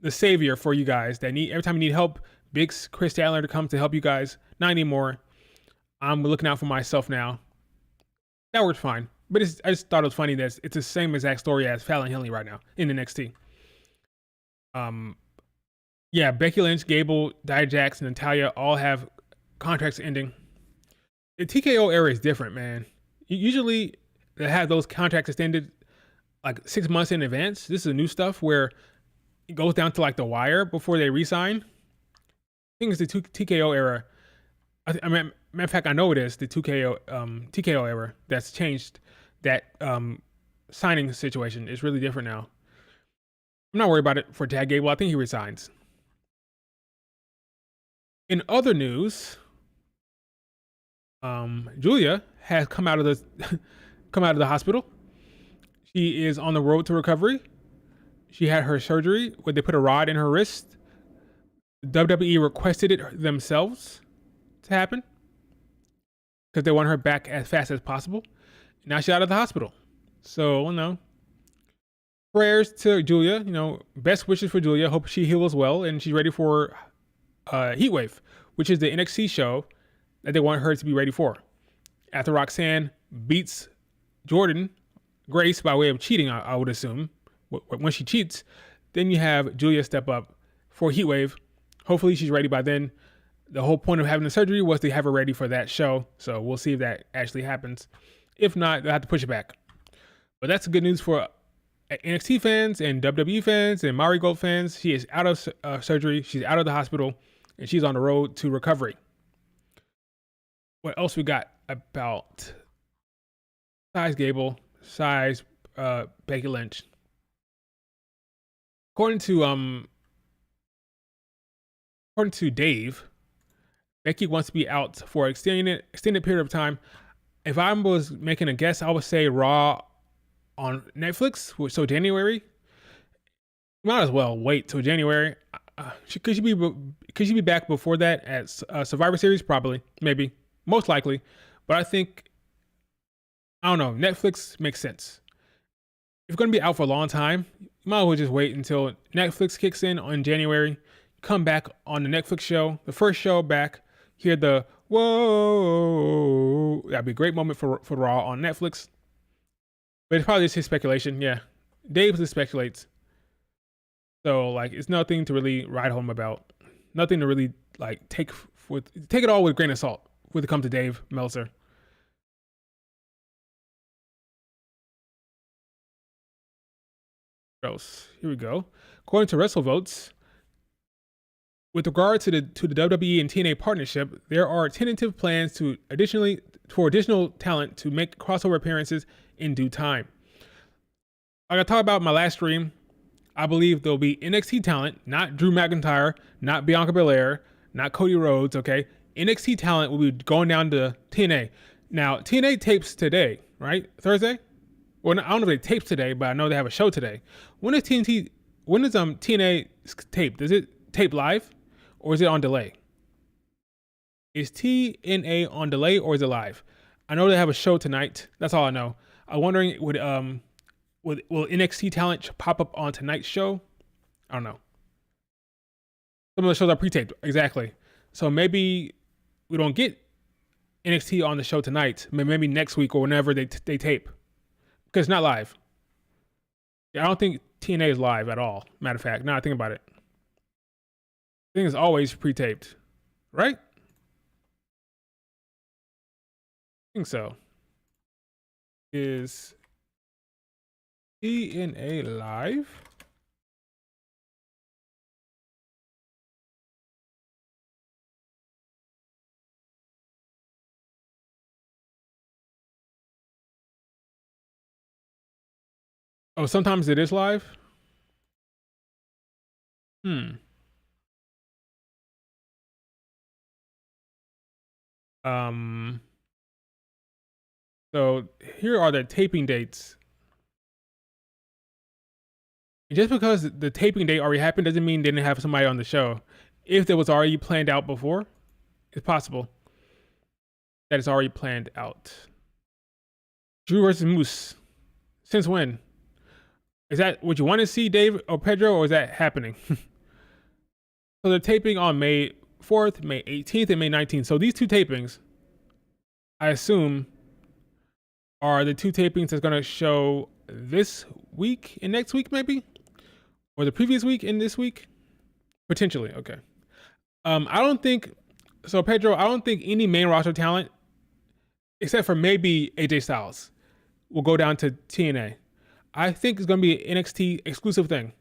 savior for you guys that need every time you need help. Big Chris Statlander comes to help you guys. Not anymore. I'm looking out for myself now. That works fine. But I just thought it was funny that it's the same exact story as Fallon Henley right now in NXT. Yeah, Becky Lynch, Gable, Nia Jax, and Natalya all have contracts ending. The TKO era is different, man. Usually they have those contracts extended like 6 months in advance. This is new stuff where it goes down to like the wire before they re-sign. I think it's the TKO era. I mean, matter of fact, I know it is the TKO era that's changed that signing situation. It's really different now. I'm not worried about it for Chad Gable. I think he resigns. In other news, Julia has come out of the hospital. She is on the road to recovery. She had her surgery where they put a rod in her wrist. WWE requested it themselves to happen because they want her back as fast as possible. Now she's out of the hospital. So, prayers to Julia. Best wishes for Julia. Hope she heals well and she's ready for Heatwave, which is the NXT show that they want her to be ready for. After Roxanne beats Jordan Grace by way of cheating, I would assume, when she cheats, then you have Julia step up for Heatwave. Hopefully she's ready by then. The whole point of having the surgery was to have her ready for that show. So we'll see if that actually happens. If not, they'll have to push it back. But that's good news for NXT fans and WWE fans and Marigold fans, she is out of surgery. She's out of the hospital, and she's on the road to recovery. What else we got about Size Gable, Size Becky Lynch? According to Dave, Becky wants to be out for extended period of time. If I was making a guess, I would say Raw on Netflix, so January. Might as well wait till January. Could she be back before that at Survivor Series? Probably, maybe, most likely. But I think, I don't know. Netflix makes sense. If you're gonna be out for a long time, you might as well just wait until Netflix kicks in January. Come back on the Netflix show, the first show back. Hear the whoa. That'd be a great moment for Raw on Netflix. But it's probably just his speculation. Yeah, Dave just speculates. So like, it's nothing to really write home about. Nothing to really like take it all with a grain of salt when it comes to Dave Meltzer. Here we go. According to WrestleVotes, with regard to the WWE and TNA partnership, there are tentative plans for additional talent to make crossover appearances in due time. Like I talked about in my last stream, I believe there'll be NXT talent, not Drew McIntyre, not Bianca Belair, not Cody Rhodes, okay? NXT talent will be going down to TNA. Now, TNA tapes today, right? Thursday? Well, I don't know if they tapes today, but I know they have a show today. When is TNA tape? Does it tape live or is it on delay? Is TNA on delay or is it live? I know they have a show tonight. That's all I know. I'm wondering, will NXT talent pop up on tonight's show? I don't know. Some of the shows are pre-taped, exactly. So maybe we don't get NXT on the show tonight. Maybe next week or whenever they tape, because it's not live. Yeah, I don't think TNA is live at all. Matter of fact, now I think about it, I think it's always pre-taped, right? I think so. Is TNA live? Oh, sometimes it is live. So here are the taping dates. Just because the taping date already happened doesn't mean they didn't have somebody on the show. If it was already planned out before, it's possible that it's already planned out. Drew versus Moose. Since when? Is that what you want to see, Dave or Pedro, or is that happening? So they're taping on May 4th, May 18th, and May 19th. So these two tapings, I assume, are the two tapings that's going to show this week and next week, maybe? Or the previous week and this week? Potentially, okay. I don't think, so Pedro, I don't think any main roster talent, except for maybe AJ Styles, will go down to TNA. I think it's going to be an NXT exclusive thing.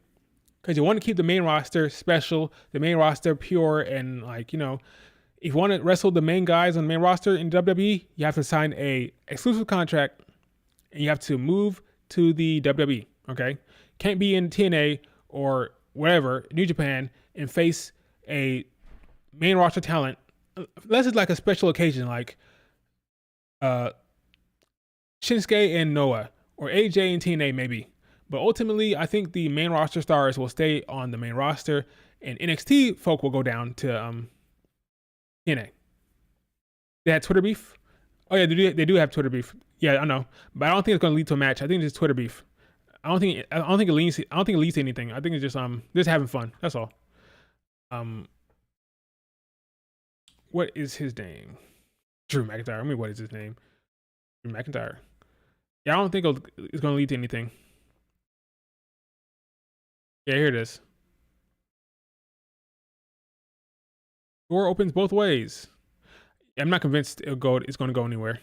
Because you want to keep the main roster special, the main roster pure, and like, you know, if you want to wrestle the main guys on the main roster in WWE, you have to sign a exclusive contract and you have to move to the WWE, okay? Can't be in TNA or wherever, New Japan, and face a main roster talent. Unless it's like a special occasion, like Shinsuke and Noah, or AJ and TNA maybe. But ultimately, I think the main roster stars will stay on the main roster, and NXT folk will go down to TNA. They had Twitter beef. Oh yeah, they do have Twitter beef. Yeah, I know, but I don't think it's going to lead to a match. I think it's just Twitter beef. I don't think it leads to anything. I think it's just having fun. That's all. What is his name? Drew McIntyre. I mean, what is his name? Drew McIntyre. Yeah, I don't think it's going to lead to anything. Yeah, here it is. Door opens both ways. I'm not convinced it's going to go anywhere.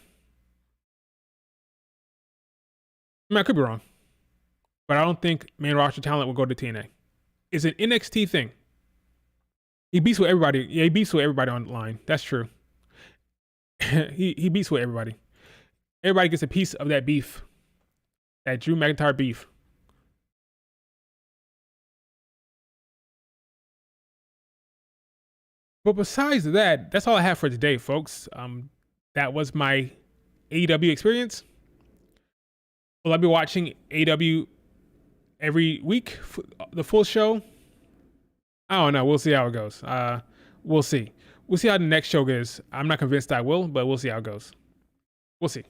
I mean, I could be wrong. but I don't think main roster talent will go to TNA. It's an NXT thing. He beats with everybody. Yeah, he beats with everybody online. That's true. he beats with everybody. Everybody gets a piece of that beef, that Drew McIntyre beef. But besides that, that's all I have for today, folks. That was my AEW experience. Will I be watching AEW every week, the full show? I don't know. We'll see how it goes. We'll see. We'll see how the next show goes. I'm not convinced I will, but we'll see how it goes. We'll see.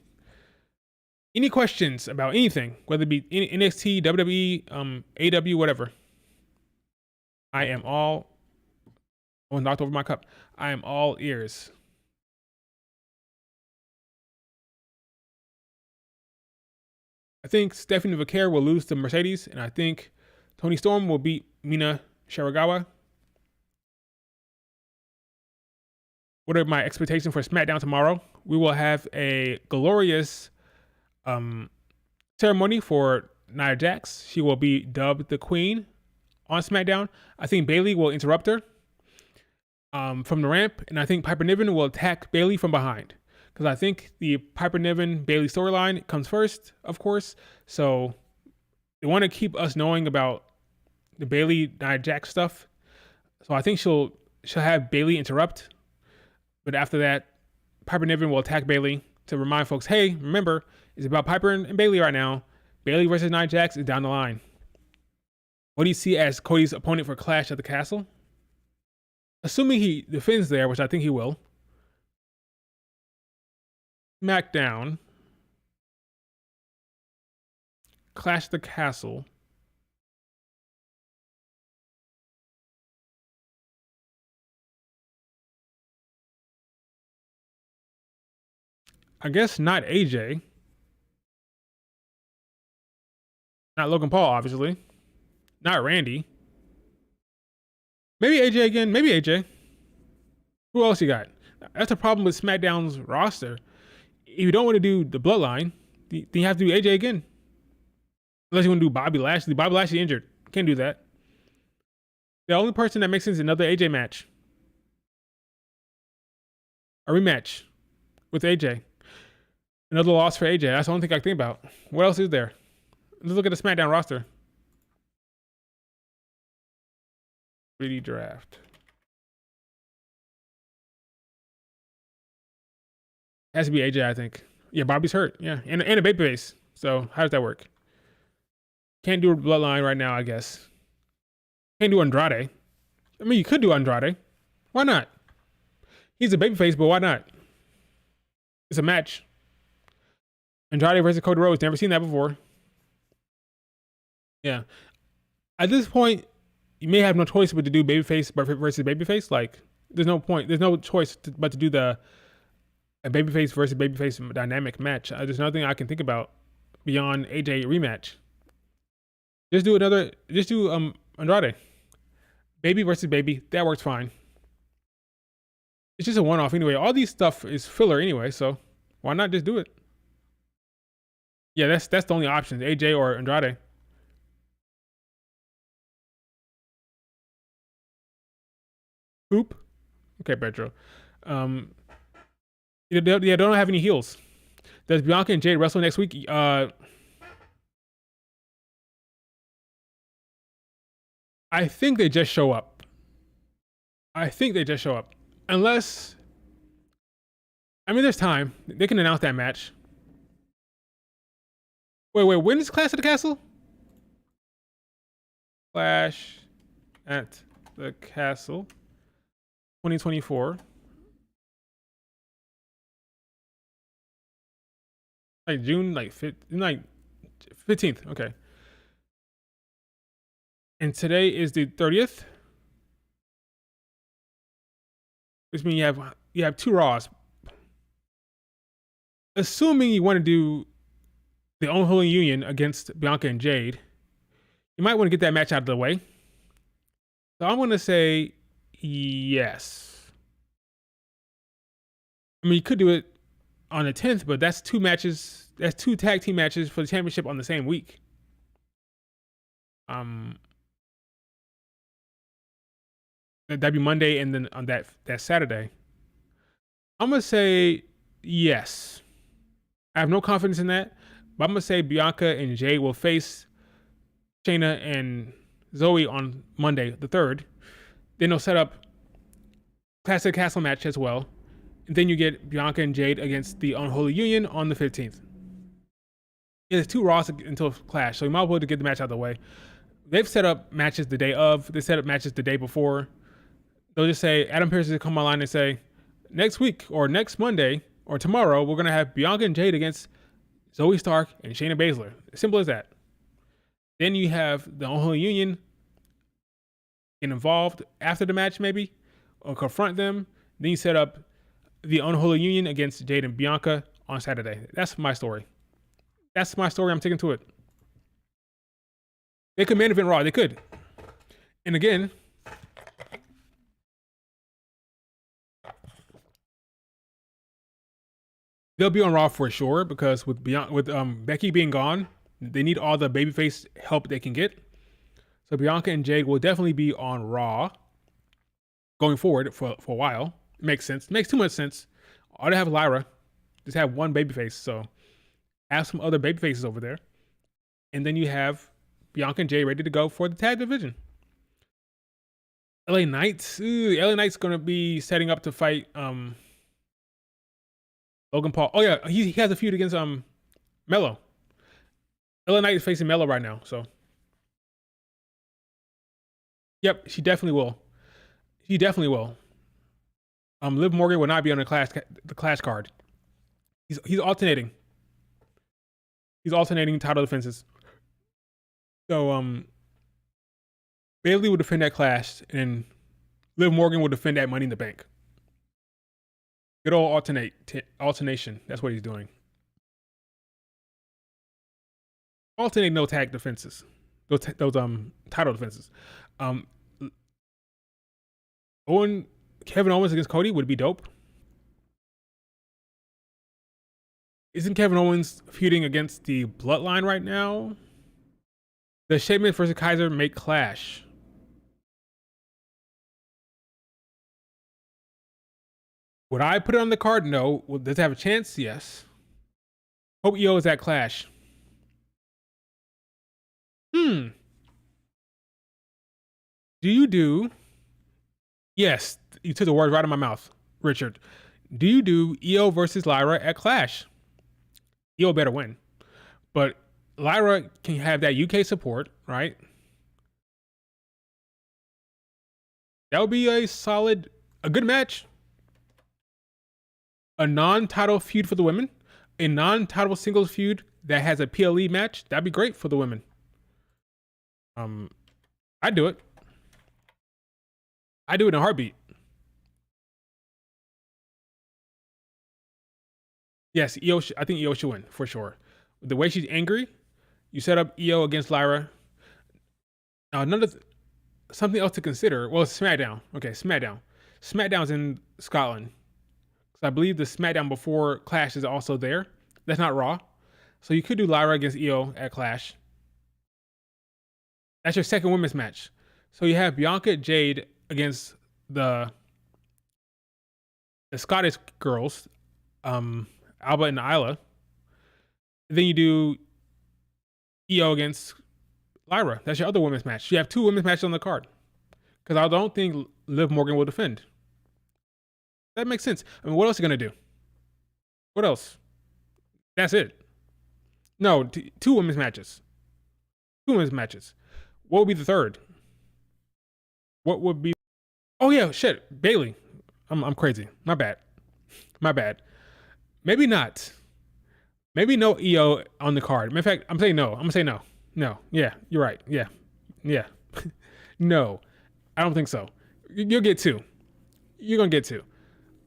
Any questions about anything, whether it be NXT, WWE, AEW, whatever? I am all. Oh, knocked over my cup. I am all ears. I think Stephanie Vaquer will lose to Mercedes, and I think Toni Storm will beat Mina Shiragawa. What are my expectations for SmackDown tomorrow? We will have a glorious ceremony for Nia Jax. She will be dubbed the Queen on SmackDown. I think Bayley will interrupt her from the ramp, and I think Piper Niven will attack Bayley from behind. Because I think the Piper Niven Bayley storyline comes first, of course. So they want to keep us knowing about the Bayley Nia Jax stuff. So I think she'll have Bayley interrupt. But after that, Piper Niven will attack Bayley to remind folks, hey, remember, it's about Piper and Bayley right now. Bayley versus Nia Jax is down the line. What do you see as Cody's opponent for Clash at the Castle? Assuming he defends there, which I think he will. SmackDown. Clash the Castle. I guess not AJ. Not Logan Paul, obviously. Not Randy. Maybe AJ again. Maybe AJ. Who else you got? That's the problem with SmackDown's roster. If you don't want to do the Bloodline, then you have to do AJ again. Unless you want to do Bobby Lashley. Bobby Lashley injured. Can't do that. The only person that makes sense is another AJ match. A rematch with AJ. Another loss for AJ. That's the only thing I can think about. What else is there? Let's look at the SmackDown roster. 3D draft. Has to be AJ, I think. Yeah, Bobby's hurt. Yeah, and a babyface. So how does that work? Can't do a Bloodline right now, I guess. Can't do Andrade. I mean, you could do Andrade. Why not? He's a babyface, but why not? It's a match. Andrade versus Cody Rhodes. Never seen that before. Yeah. At this point, you may have no choice but to do babyface versus babyface. Like, there's no point. There's no choice but to do a babyface versus babyface dynamic match. There's nothing I can think about beyond AJ rematch. Just do Andrade. Baby versus baby. That works fine. It's just a one-off anyway. All these stuff is filler anyway, so why not just do it? Yeah, that's the only options. AJ or Andrade. Oop. Okay, Pedro. They don't have any heels. Does Bianca and Jade wrestle next week? I think they just show up. Unless, I mean, there's time. They can announce that match. Wait, when is Clash at the Castle? Clash at the Castle 2024. Like June, like 15th. Okay. And today is the 30th. Which means you have two Raws. Assuming you want to do the Unholy Union against Bianca and Jade, you might want to get that match out of the way. So I'm going to say yes. I mean, you could do it on the 10th, but that's two matches. That's two tag team matches for the championship on the same week. Um, that'd be Monday, and then on that Saturday, I'm gonna say yes. I have no confidence in that, but I'm gonna say Bianca and Jade will face Shayna and Zoe on Monday the 3rd. Then they'll set up Clash of the Castle match as well. And then you get Bianca and Jade against the Unholy Union on the 15th. Yeah, there's 2 Raws until Clash, so you might as well to get the match out of the way. They've set up matches the day of. They set up matches the day before. They'll just say, Adam Pearce will come online and say, next week or next Monday or tomorrow, we're going to have Bianca and Jade against Zoe Stark and Shayna Baszler. Simple as that. Then you have the Unholy Union get involved after the match, maybe, or confront them. Then you set up the Unholy Union against Jade and Bianca on Saturday. That's my story. That's my story. I'm taking to it. They could main event Raw. They could. And again, they'll be on Raw for sure because with Becky being gone, they need all the babyface help they can get. So Bianca and Jade will definitely be on Raw going forward for a while. It makes sense. It makes too much sense. All they have Lyra. Just have one babyface. So have some other babyfaces over there. And then you have Bianca and Jade ready to go for the tag division. LA Knight. LA Knight's going to be setting up to fight Logan Paul. Oh, yeah. He has a feud against Mello. LA Knight is facing Mello right now. So, yep, she definitely will. He definitely will. Liv Morgan will not be on the clash card. He's alternating. He's alternating title defenses. So Bayley will defend that clash, and Liv Morgan will defend that Money in the Bank. Good old alternation. That's what he's doing. Alternate no tag defenses. Those title defenses. Kevin Owens against Cody would be dope. Isn't Kevin Owens feuding against the Bloodline right now? Does Sheamus versus Kaiser make Clash? Would I put it on the card? No. Does it have a chance? Yes. Hope EO is at Clash. Do you do? Yes, you took the words right out of my mouth, Richard. Do you do EO versus Lyra at Clash? EO better win. But Lyra can have that UK support, right? That would be a good match. A non-title feud for the women. A non-title singles feud that has a PLE match. That'd be great for the women. I'd do it. I'd do it in a heartbeat. Yes, I think EO should win for sure. The way she's angry, you set up EO against Lyra. Now, something else to consider. Well, SmackDown. Okay, SmackDown. SmackDown's in Scotland. So I believe the SmackDown before Clash is also there. That's not Raw. So you could do Lyra against EO at Clash. That's your second women's match. So you have Bianca Jade against the Scottish girls, Alba and Isla. Then you do EO against Lyra. That's your other women's match. You have 2 women's matches on the card. Because I don't think Liv Morgan will defend. That makes sense. I mean, what else are you going to do? What else? That's it. No, 2 women's matches. 2 women's matches. What would be the third? What would be? Oh yeah, shit, Bayley. I'm crazy. My bad. Maybe not. Maybe no EO on the card. In fact, I'm saying no. I'm gonna say no. No. Yeah, you're right. Yeah. No, I don't think so. You'll get 2. You're gonna get 2.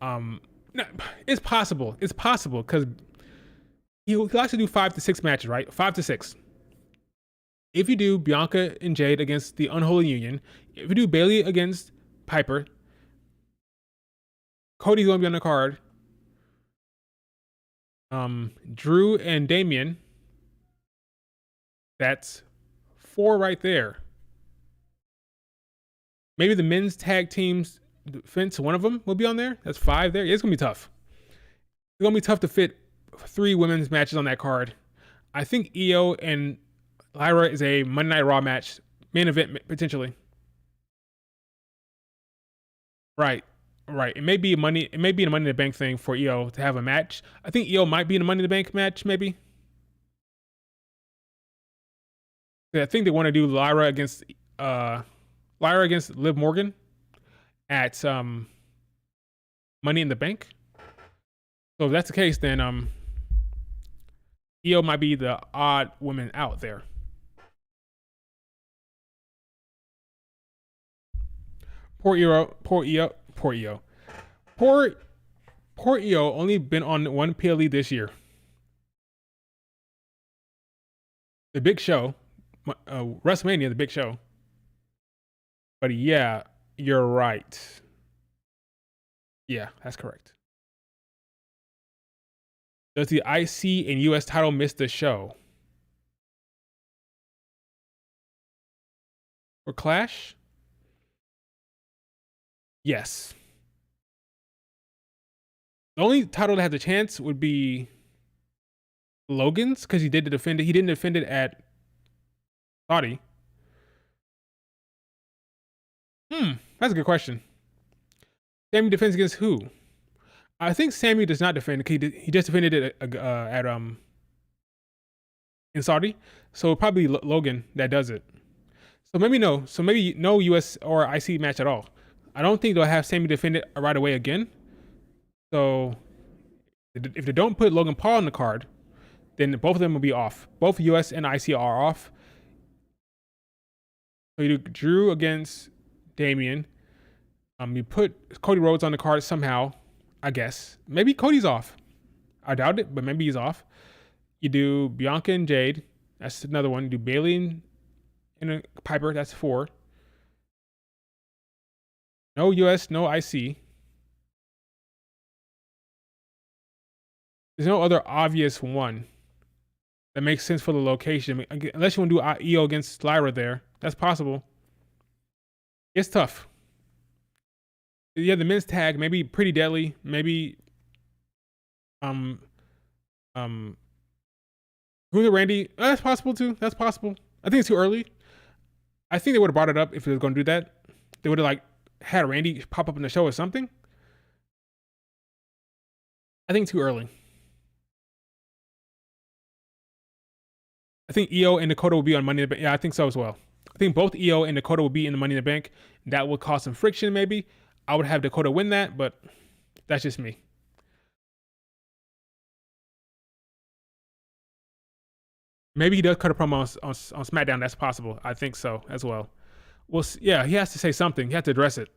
No, it's possible. It's possible because he likes to do 5 to 6 matches, right? 5 to 6. If you do Bianca and Jade against the Unholy Union, if you do Bayley against Piper, Cody's going to be on the card. Drew and Damian, that's 4 right there. Maybe the men's tag teams defense, one of them will be on there. That's 5 there. It's gonna be tough. It's gonna be tough to fit 3 women's matches on that card. I think Io and Lyra is a Monday Night Raw match, main event potentially. Right. It may be a Money in the Bank thing for Io to have a match. I think Io might be in a Money in the Bank match, maybe. I think they want to do Lyra against Liv Morgan at Money in the Bank. So if that's the case, then Io might be the odd woman out there. Poor Io only been on one PLE this year. The Big Show, WrestleMania, the Big Show. But yeah, you're right. Yeah, that's correct. Does the IC and US title miss the show? For Clash? Yes. The only title that has a chance would be Logan's, because he didn't defend it at Saudi. That's a good question. Sammy defends against who? I think Sammy does not defend. He just defended it at in Saudi. So probably Logan that does it. So maybe no. So maybe no US or IC match at all. I don't think they'll have Sammy defend it right away again. So if they don't put Logan Paul on the card, then both of them will be off. Both US and IC are off. So you do Drew against Damian. You put Cody Rhodes on the card somehow, I guess. Maybe Cody's off. I doubt it, but maybe he's off. You do Bianca and Jade. That's another one. You do Bayley and Piper. That's 4. No US, no IC. There's no other obvious one that makes sense for the location. I mean, unless you want to do Io against Lyra there. That's possible. It's tough. Yeah, the men's tag, maybe Pretty Deadly, maybe Gunther Randy. That's possible too. That's possible. I think it's too early. I think they would have brought it up if they were going to do that. They would have had Randy pop up in the show or something. I think too early. I think Io and Dakota will be on Money in the Bank. Yeah, I think so as well. I think both Io and Dakota will be in the Money in the Bank. That would cause some friction maybe. I would have Dakota win that, but that's just me. Maybe he does cut a promo on SmackDown. That's possible. I think so as well. Well, yeah, he has to say something. He has to address it.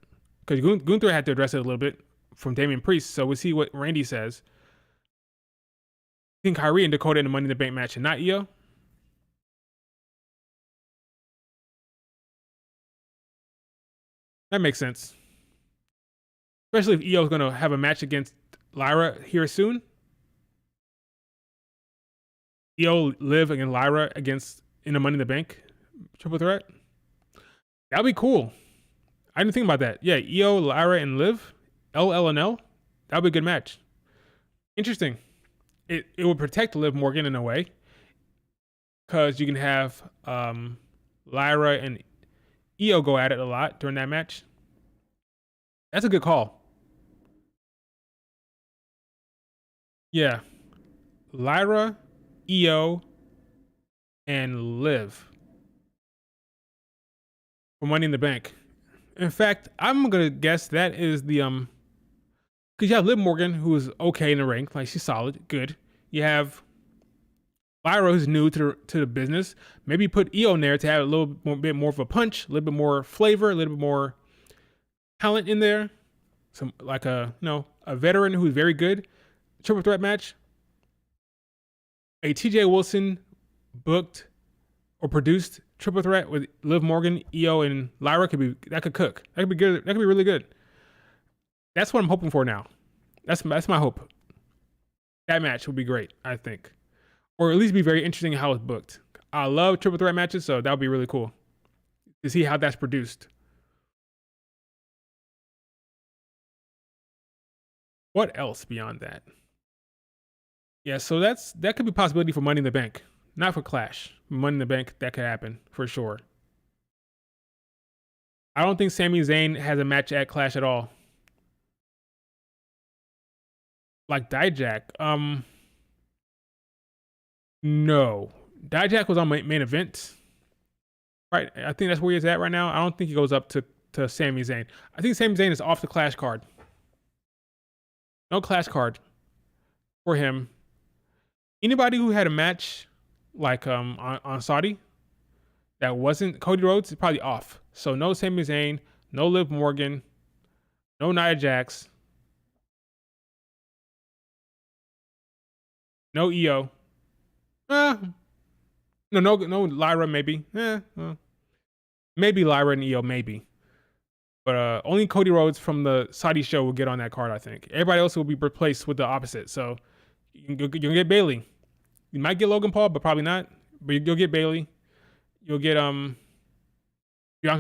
Because Gunther had to address it a little bit from Damian Priest. So we'll see what Randy says. I think Kyrie and Dakota in the Money in the Bank match and not Io. That makes sense. Especially if Io is going to have a match against Lyra here soon. Io, Liv, and Lyra in the Money in the Bank triple threat. That'd be cool. I didn't think about that. Yeah, Io, Lyra, and Liv, LL and L. That'd be a good match. Interesting. It would protect Liv Morgan in a way, because you can have Lyra and Io go at it a lot during that match. That's a good call. Yeah. Lyra, Io, and Liv for Money in the Bank. In fact, I'm gonna guess that is the because you have Liv Morgan, who is okay in the ring, like she's solid, good. You have Lyra, who's new to the business. Maybe put Io in there to have a little bit more of a punch, a little bit more flavor, a little bit more talent in there. Some a veteran who's very good. Triple threat match. A TJ Wilson booked or produced triple threat with Liv Morgan, Io, and Lyra could cook. That could be good. That could be really good. That's what I'm hoping for now. That's my hope. That match would be great, I think. Or at least be very interesting in how it's booked. I love triple threat matches, so that would be really cool to see how that's produced. What else beyond that? Yeah, so that could be a possibility for Money in the Bank, not for Clash. Money in the Bank, that could happen for sure. I don't think Sami Zayn has a match at Clash at all. Like Dijak, no. Dijak was on main event, right? I think that's where he's at right now. I don't think he goes up to Sami Zayn. I think Sami Zayn is off the Clash card. No Clash card for him. Anybody who had a match like on Saudi that wasn't Cody Rhodes is probably off. So no Sami Zayn, no Liv Morgan, no Nia Jax, no EO. No Lyra maybe. Maybe Lyra and EO maybe. But only Cody Rhodes from the Saudi show will get on that card, I think. Everybody else will be replaced with the opposite. So you'll get Bailey. You might get Logan Paul, but probably not. But you'll get Bailey. You'll get Bianca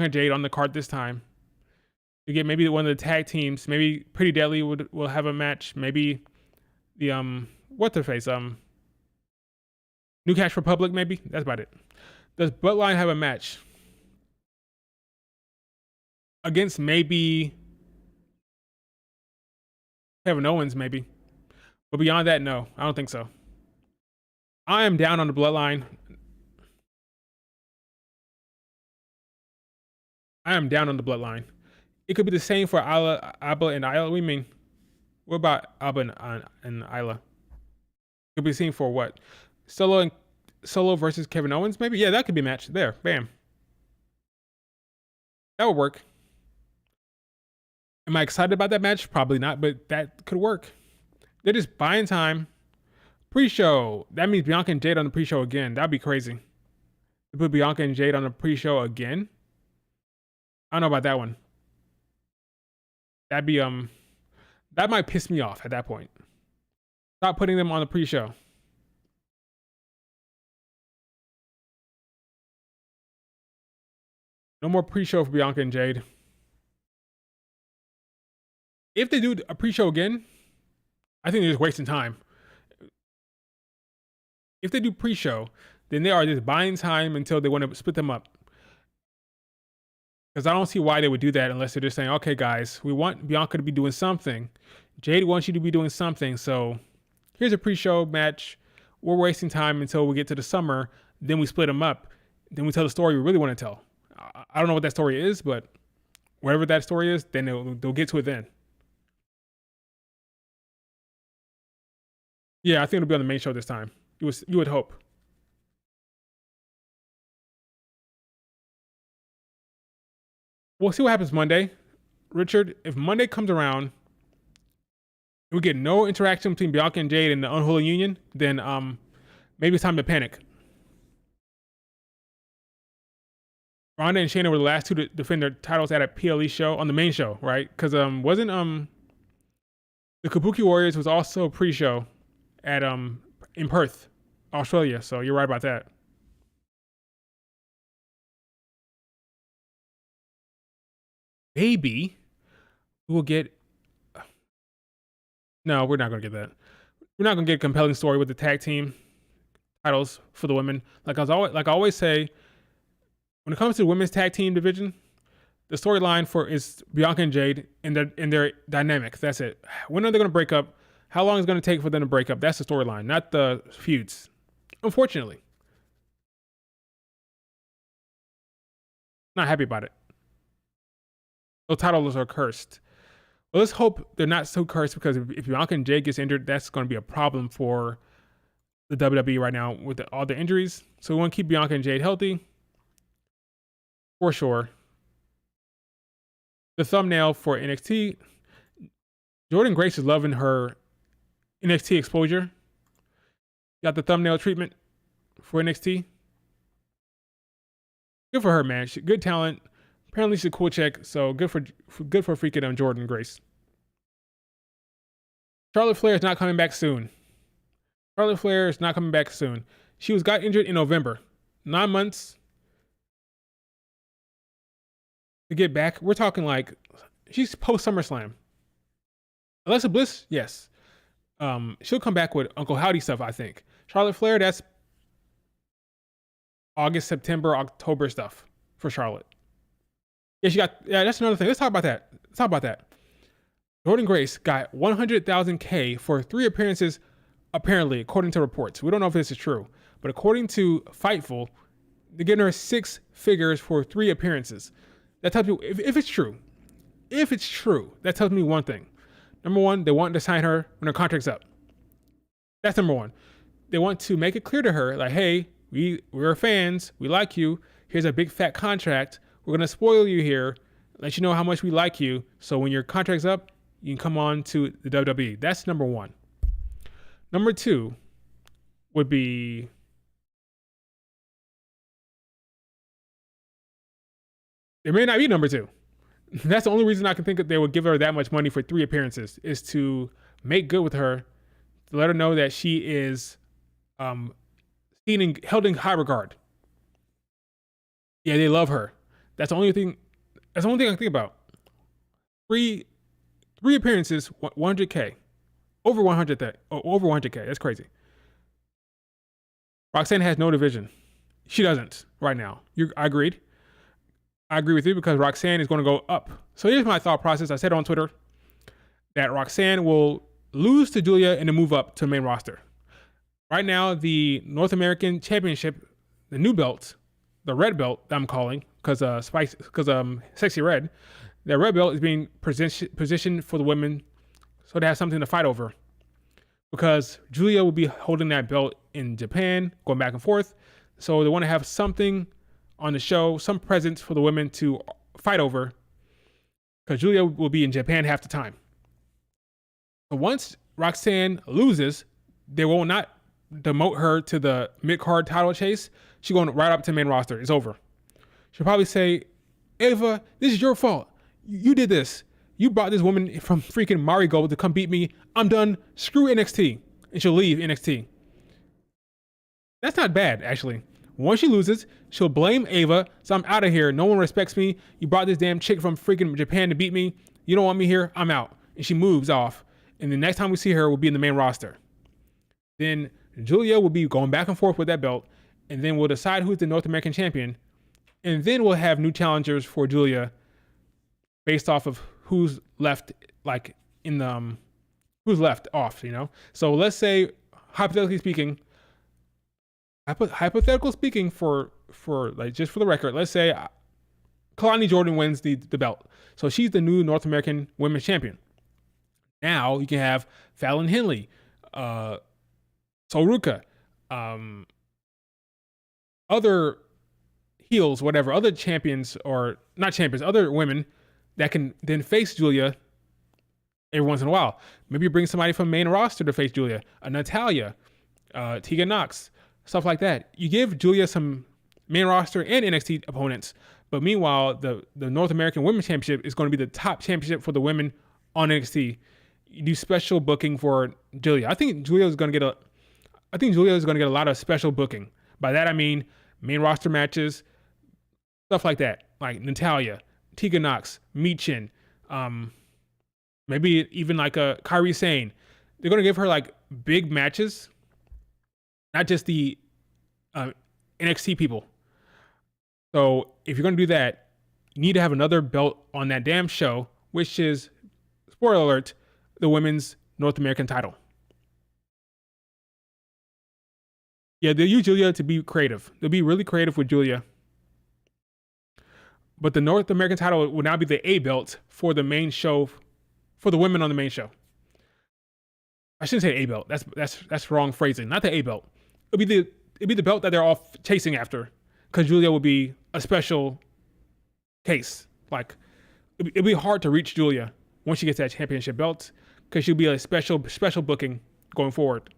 and Jade on the card this time. You get maybe one of the tag teams. Maybe Pretty Deadly will have a match. Maybe the what's their face? New Cash Republic, maybe. That's about it. Does Bloodline have a match against maybe Kevin Owens? Maybe, but beyond that, no, I don't think so. I am down on the Bloodline. I am down on the Bloodline. It could be the same for Abba and Isla. What do you mean? What about Abba and Isla? It could be the same for what? Solo versus Kevin Owens, maybe? Yeah, that could be a match. There, bam. That would work. Am I excited about that match? Probably not, but that could work. They're just buying time. Pre-show. That means Bianca and Jade on the pre-show again. That'd be crazy. To put Bianca and Jade on the pre-show again? I don't know about that one. That'd be that might piss me off at that point. Stop putting them on the pre-show. No more pre-show for Bianca and Jade. If they do a pre-show again, I think they're just wasting time. If they do pre-show, then they are just buying time until they want to split them up. Because I don't see why they would do that unless they're just saying, okay, guys, we want Bianca to be doing something. Jade wants you to be doing something. So here's a pre-show match. We're wasting time until we get to the summer. Then we split them up. Then we tell the story we really want to tell. I don't know what that story is, but whatever that story is, then they'll get to it then. Yeah, I think it'll be on the main show this time. You would hope. We'll see what happens Monday. Richard, if Monday comes around, we get no interaction between Bianca and Jade and the Unholy Union, then maybe it's time to panic. Ronda and Shayna were the last two to defend their titles at a PLE show on the main show, right? Because wasn't the Kabuki Warriors was also pre-show at in Perth, Australia. So you're right about that. Maybe we'll get. No, we're not gonna get that. We're not gonna get a compelling story with the tag team titles for the women. Like I always say, when it comes to the women's tag team division, the storyline is Bianca and Jade and their dynamics. That's it. When are they gonna break up? How long is it gonna take for them to break up? That's the storyline, not the feuds. Unfortunately, not happy about it. Those titles are cursed. Well, let's hope they're not so cursed, because if Bianca and Jade gets injured, that's going to be a problem for the WWE right now with all the injuries. So we want to keep Bianca and Jade healthy for sure. The thumbnail for NXT, Jordan Grace is loving her NXT exposure. Got the thumbnail treatment for NXT. Good for her, man. Good talent. Apparently she's a cool chick, so good for freaking Jordan Grace. Charlotte Flair is not coming back soon. She got injured in November 9 months to get back. We're talking like she's post SummerSlam. Alexa Bliss, yes. She'll come back with Uncle Howdy stuff, I think. Charlotte Flair, that's August, September, October stuff for Charlotte. Yeah, that's another thing. Let's talk about that. Jordan Grace got 100,000 K for 3 appearances, apparently, according to reports. We don't know if this is true, but according to Fightful, they're giving her 6 figures for 3 appearances. That tells me if it's true, that tells me one thing. Number one, they want to sign her when her contract's up. That's number one. They want to make it clear to her, like, hey, we're fans, we like you. Here's a big fat contract. We're gonna spoil you here, let you know how much we like you. So when your contract's up, you can come on to the WWE. That's number one. Number 2 would be there may not be number 2. That's the only reason I can think that they would give her that much money for 3 appearances is to make good with her, to let her know that she is seen and held in high regard. Yeah, they love her. That's the only thing I can think about. 3 appearances, 100K. Over 100K. That's crazy. Roxanne has no division. She doesn't right now. I agreed. I agree with you because Roxanne is going to go up. So here's my thought process. I said on Twitter that Roxanne will lose to Julia and then move up to the main roster. Right now, the North American Championship, the new belt, the red belt that I'm calling, because Sexy Red, the red belt is being positioned for the women so they have something to fight over. Because Julia will be holding that belt in Japan, going back and forth. So they want to have something on the show, some presence for the women to fight over, because Julia will be in Japan half the time. So once Roxanne loses, they will not demote her to the mid-card title chase. She's going right up to the main roster. It's over. She'll probably say, Ava, this is your fault. You did this. You brought this woman from freaking Marigold to come beat me. I'm done. Screw NXT. And she'll leave NXT. That's not bad, actually. Once she loses, she'll blame Ava. So I'm out of here. No one respects me. You brought this damn chick from freaking Japan to beat me. You don't want me here. I'm out. And she moves off. And the next time we see her, we'll be in the main roster. Then Julia will be going back and forth with that belt. And then we'll decide who's the North American champion. And then we'll have new challengers for Julia based off of who's left, like in the, who's left off, you know? So let's say, hypothetically speaking, for like, just for the record, let's say Kalani Jordan wins the belt. So she's the new North American Women's Champion. Now you can have Fallon Henley, Soruka, other heels, whatever, other champions, or not champions, other women that can then face Julia every once in a while. Maybe you bring somebody from main roster to face Julia, a Natalya, Tegan Knox, stuff like that. You give Julia some main roster and NXT opponents, but meanwhile, the North American Women's Championship is going to be the top championship for the women on NXT. You do special booking for Julia. I think Julia is going to get a lot of special booking. By that I mean main roster matches, stuff like that, like Natalya, Tegan Knox, Michin, maybe even like a Kairi Sane. They're going to give her like big matches, not just the NXT people. So if you're going to do that, you need to have another belt on that damn show, which is, spoiler alert, the women's North American title. Yeah, they'll use Julia to be creative. They'll be really creative with Julia. But the North American title will now be the A belt for the main show, for the women on the main show. I shouldn't say A belt. That's wrong phrasing. Not the A belt. It'll be the belt that they're all chasing after, because Julia will be a special case. Like it'll be hard to reach Julia once she gets that championship belt, because she'll be a special booking going forward.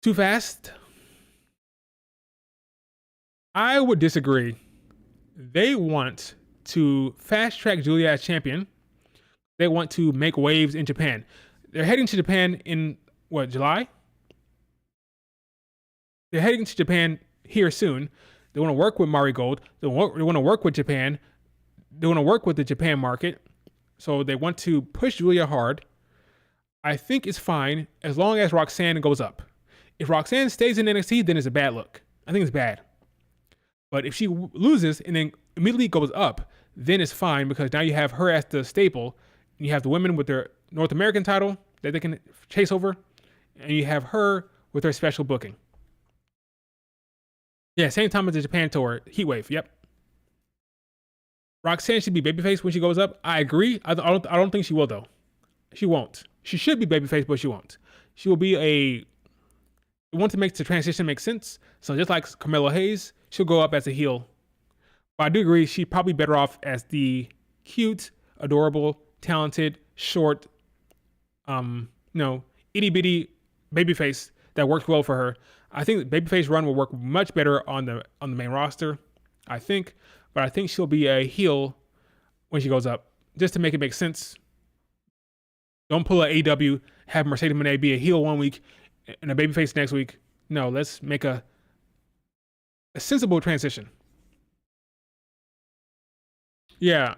Too fast? I would disagree. They want to fast track Julia as champion. They want to make waves in Japan. They're heading to Japan in July? they're heading to Japan here soon. They want to work with Marigold. They want to work with Japan. They want to work with the Japan market. So they want to push Julia hard. I think it's fine as long as Roxanne goes up. If Roxanne stays in NXT, then it's a bad look. I think it's bad. But if she loses and then immediately goes up, then it's fine because now you have her as the staple. You have the women with their North American title that they can chase over, and you have her with her special booking. Yeah, same time as the Japan tour, Heatwave. Yep. Roxanne should be babyface when she goes up. I agree. I don't think she will though. She won't. She should be babyface, but she won't. She will be a. Want to make the transition make sense. So just like Carmelo Hayes, she'll go up as a heel. But I do agree she's probably better off as the cute, adorable, talented, short, itty bitty babyface that works well for her. I think the babyface run will work much better on the main roster. I think, but I think she'll be a heel when she goes up, just to make it make sense. Don't pull a AEW, have Mercedes Moné be a heel one week and a babyface next week. No, let's make a sensible transition. Yeah,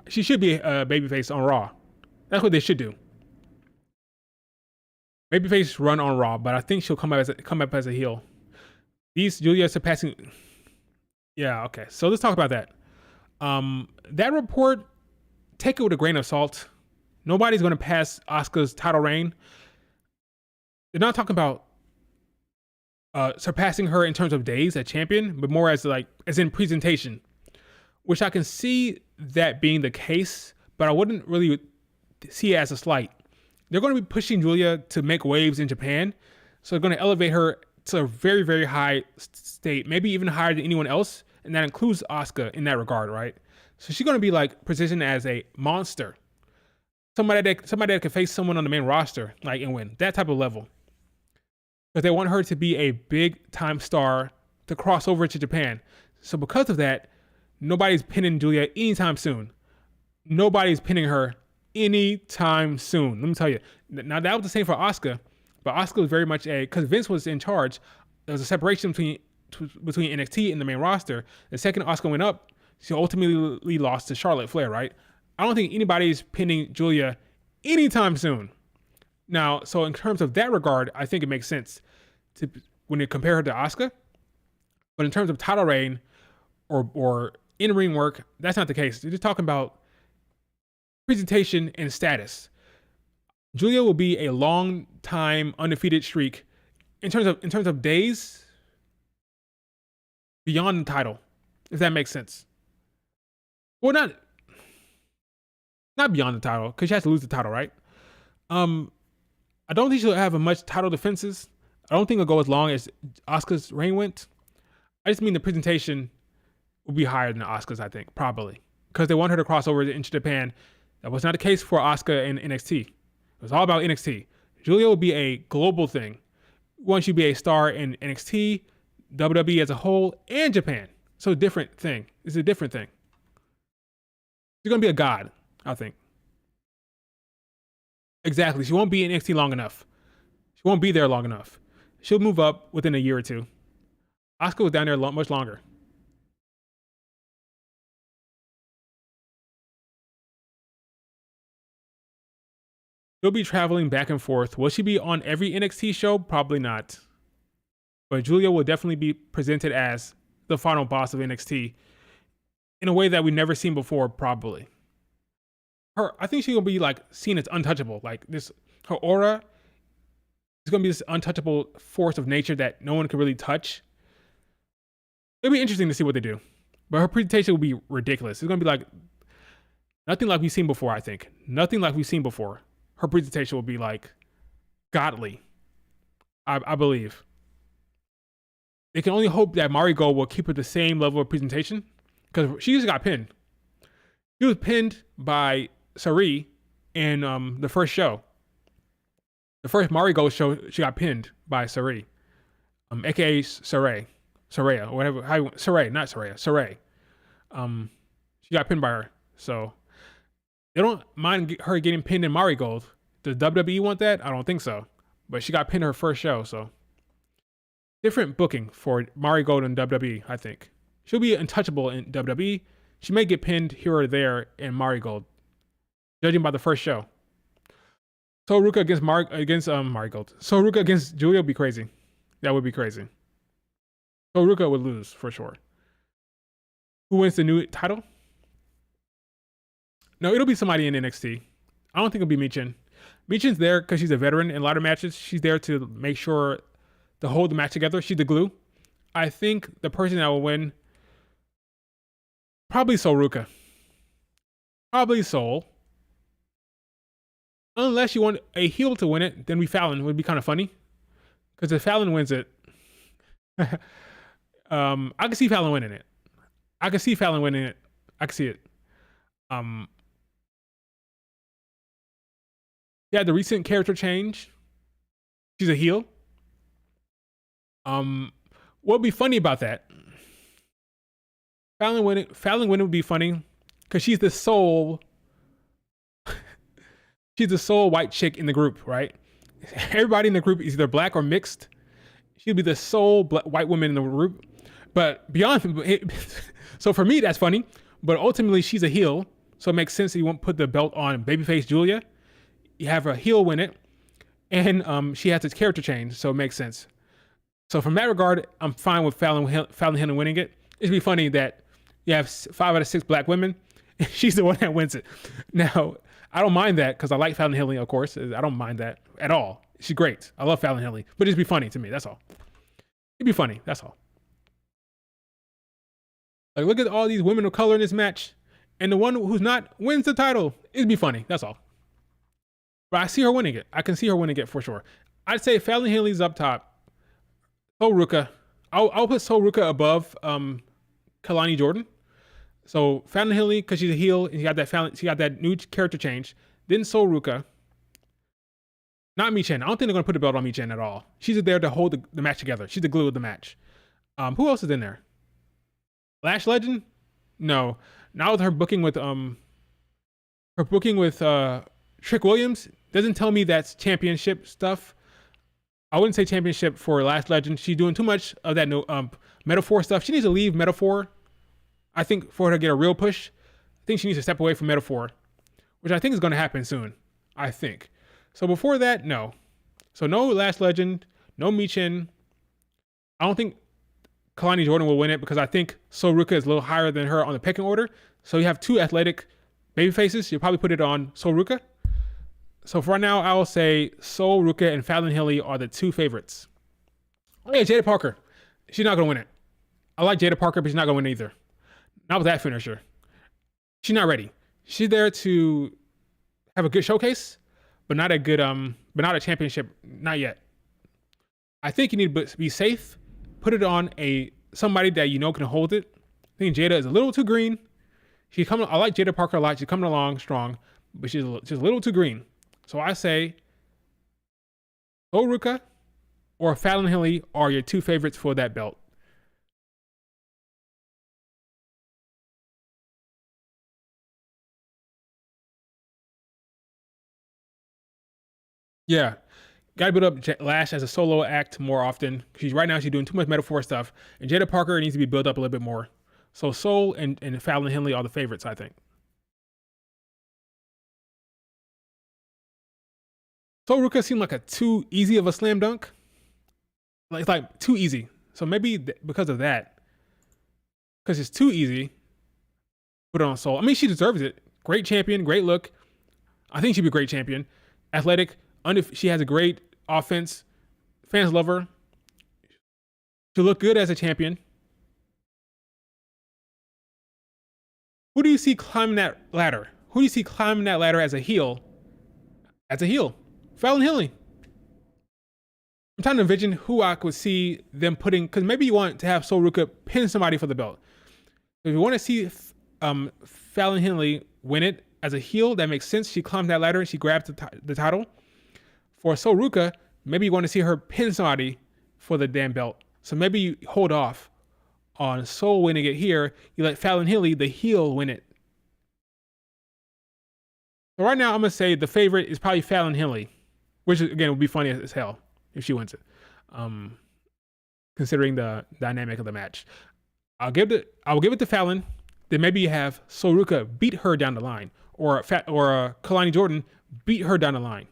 she should be a babyface on Raw. That's what they should do. Babyface run on Raw, but I think she'll come up as a heel. These Julia surpassing. Yeah, okay. So let's talk about that. That report, take it with a grain of salt. Nobody's going to pass Asuka's title reign. They're not talking about surpassing her in terms of days as champion, but more as in presentation, which I can see that being the case, but I wouldn't really see it as a slight. They're going to be pushing Julia to make waves in Japan, so they're going to elevate her to a very, very high state, maybe even higher than anyone else, and that includes Asuka in that regard, right? So she's going to be positioned as a monster, somebody that can face someone on the main roster, and win that type of level. But they want her to be a big time star to cross over to Japan. So because of that, nobody's pinning Julia anytime soon. Nobody's pinning her anytime soon. Let me tell you. Now that was the same for Asuka, but Asuka was very much because Vince was in charge. There was a separation between NXT and the main roster. The second Asuka went up, she ultimately lost to Charlotte Flair, right? I don't think anybody's pinning Julia anytime soon. Now, so in terms of that regard, I think it makes sense when you compare her to Asuka. But in terms of title reign or in-ring work, that's not the case. They're just talking about presentation and status. Julia will be a long time undefeated streak in terms of days beyond the title, if that makes sense. Well, not beyond the title, because she has to lose the title, right? I don't think she'll have much title defenses. I don't think it'll go as long as Asuka's reign went. I just mean the presentation will be higher than Asuka's, I think, probably. Because they want her to cross over into Japan. That was not the case for Asuka in NXT. It was all about NXT. Julia will be a global thing. Once you be a star in NXT, WWE as a whole, and Japan. So different thing. It's a different thing. She's going to be a god, I think. Exactly. She won't be in NXT long enough. She won't be there long enough. She'll move up within a year or two. Asuka was down there much longer. She'll be traveling back and forth. Will she be on every NXT show? Probably not. But Julia will definitely be presented as the final boss of NXT in a way that we've never seen before, probably. I think she's gonna be seen as untouchable. Her aura is gonna be this untouchable force of nature that no one can really touch. It'll be interesting to see what they do. But her presentation will be ridiculous. It's gonna be nothing like we've seen before, I think. Nothing like we've seen before. Her presentation will be godly. I believe. They can only hope that Marigold will keep her the same level of presentation, because she just got pinned. She was pinned by Sarai in the first show. The first Marigold show, she got pinned by Sarai, aka Saraya, or whatever. Sarai, not Saraya, Sarai. She got pinned by her, so they don't mind her getting pinned in Marigold. Does WWE want that? I don't think so. But she got pinned her first show, so different booking for Mari Gold in WWE, I think. She'll be untouchable in WWE. She may get pinned here or there in Mari Gold, judging by the first show. So Ruka against Mari Gold. So Ruka against Julia would be crazy. That would be crazy. So Ruka would lose for sure. Who wins the new title? No, it'll be somebody in NXT. I don't think it'll be Michin. Michin's there because she's a veteran in a lot of matches. She's there to make sure to hold the match together. She's the glue. I think the person that will win, probably Sol Ruka. Probably Sol. Unless you want a heel to win it, then Fallon would be kind of funny. Because if Fallon wins it, I can see Fallon winning it. I can see it. Yeah, the recent character change. She's a heel. What would be funny about that? Fallon winning would be funny because she's the sole white chick in the group, right? Everybody in the group is either black or mixed. She'd be the sole white woman in the group. But beyond it, so for me that's funny. But ultimately she's a heel, so it makes sense that you won't put the belt on babyface Julia. You have a heel win it, and she has its character change, so it makes sense. So from that regard, I'm fine with Fallon Henley winning it. It'd be funny that you have 5 out of 6 black women, and she's the one that wins it. Now, I don't mind that because I like Fallon Henley, of course. I don't mind that at all. She's great. I love Fallon Henley, but it'd be funny to me. That's all. It'd be funny. That's all. Like, look at all these women of color in this match, and the one who's not wins the title. It'd be funny. That's all. But I see her winning it. I can see her winning it for sure. I'd say Fallon Henley's up top. Sol Ruka. I'll put Sol Ruka above Kalani Jordan. So Fallon Henley, because she's a heel and she got that new character change. Then Sol Ruka. Not Michin. I don't think they're gonna put the belt on Michin at all. She's there to hold the match together. She's the glue of the match. Who else is in there? Lash Legend? No. Now with her booking with Trick Williams doesn't tell me that's championship stuff. I wouldn't say championship for Lash Legend. She's doing too much of that Metaphor stuff. She needs to leave Metaphor. I think for her to get a real push, I think she needs to step away from Metaphor, which I think is going to happen soon. I think. So before that, no. So no Lash Legend, no Michin. I don't think Kalani Jordan will win it because I think Sol Ruka is a little higher than her on the pecking order. So you have 2 athletic baby faces. You'll probably put it on Sol Ruka. So for right now, I will say Sol Ruka and Fallon Henley are the 2 favorites. Oh yeah, Jada Parker. She's not going to win it. I like Jada Parker, but she's not going to win either. Not with that finisher. She's not ready. She's there to have a good showcase, but not a championship. Not yet. I think you need to be safe. Put it on somebody that you know can hold it. I think Jada is a little too green. I like Jada Parker a lot. She's coming along strong, but she's a little too green. So I say Sol Ruka or Fallon Henley are your 2 favorites for that belt. Yeah. Got to build up Lash as a solo act more often. Right now she's doing too much Metaphor stuff. And Jada Parker needs to be built up a little bit more. So Sol and Fallon Henley are the favorites, I think. Sol Ruka seemed like too easy of a slam dunk. Like too easy. So maybe because of that, because it's too easy, put it on Sol. I mean, she deserves it. Great champion, great look. I think she'd be a great champion. Athletic. She has a great offense. Fans love her. She'll look good as a champion. Who do you see climbing that ladder? Who do you see climbing that ladder as a heel? Fallon Henley. I'm trying to envision who I could see them putting, because maybe you want to have Sol Ruka pin somebody for the belt. If you want to see Fallon Henley win it as a heel, that makes sense. She climbed that ladder and she grabbed the title. For Sol Ruka, maybe you want to see her pin somebody for the damn belt. So maybe you hold off on Sol winning it here. You let Fallon Henley, the heel, win it. So right now, I'm going to say the favorite is probably Fallon Henley, which again would be funny as hell if she wins it. considering the dynamic of the match. I will give it to Fallon. Then maybe you have Soruka beat her down the line, or Kalani Jordan beat her down the line.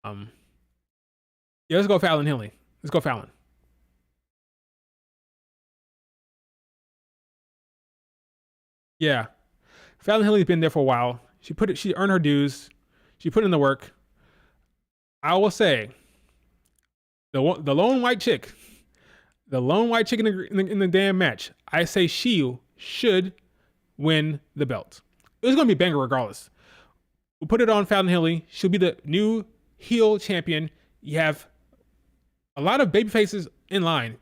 Yeah, let's go Fallon Henley. Let's go Fallon. Yeah, Fallon Henley's been there for a while. She earned her dues. She put in the work. I will say, the lone white chick, in the damn match. I say she should win the belt. It's gonna be a banger regardless. We'll put it on Fallon Henley. She'll be the new heel champion. You have a lot of baby faces in line.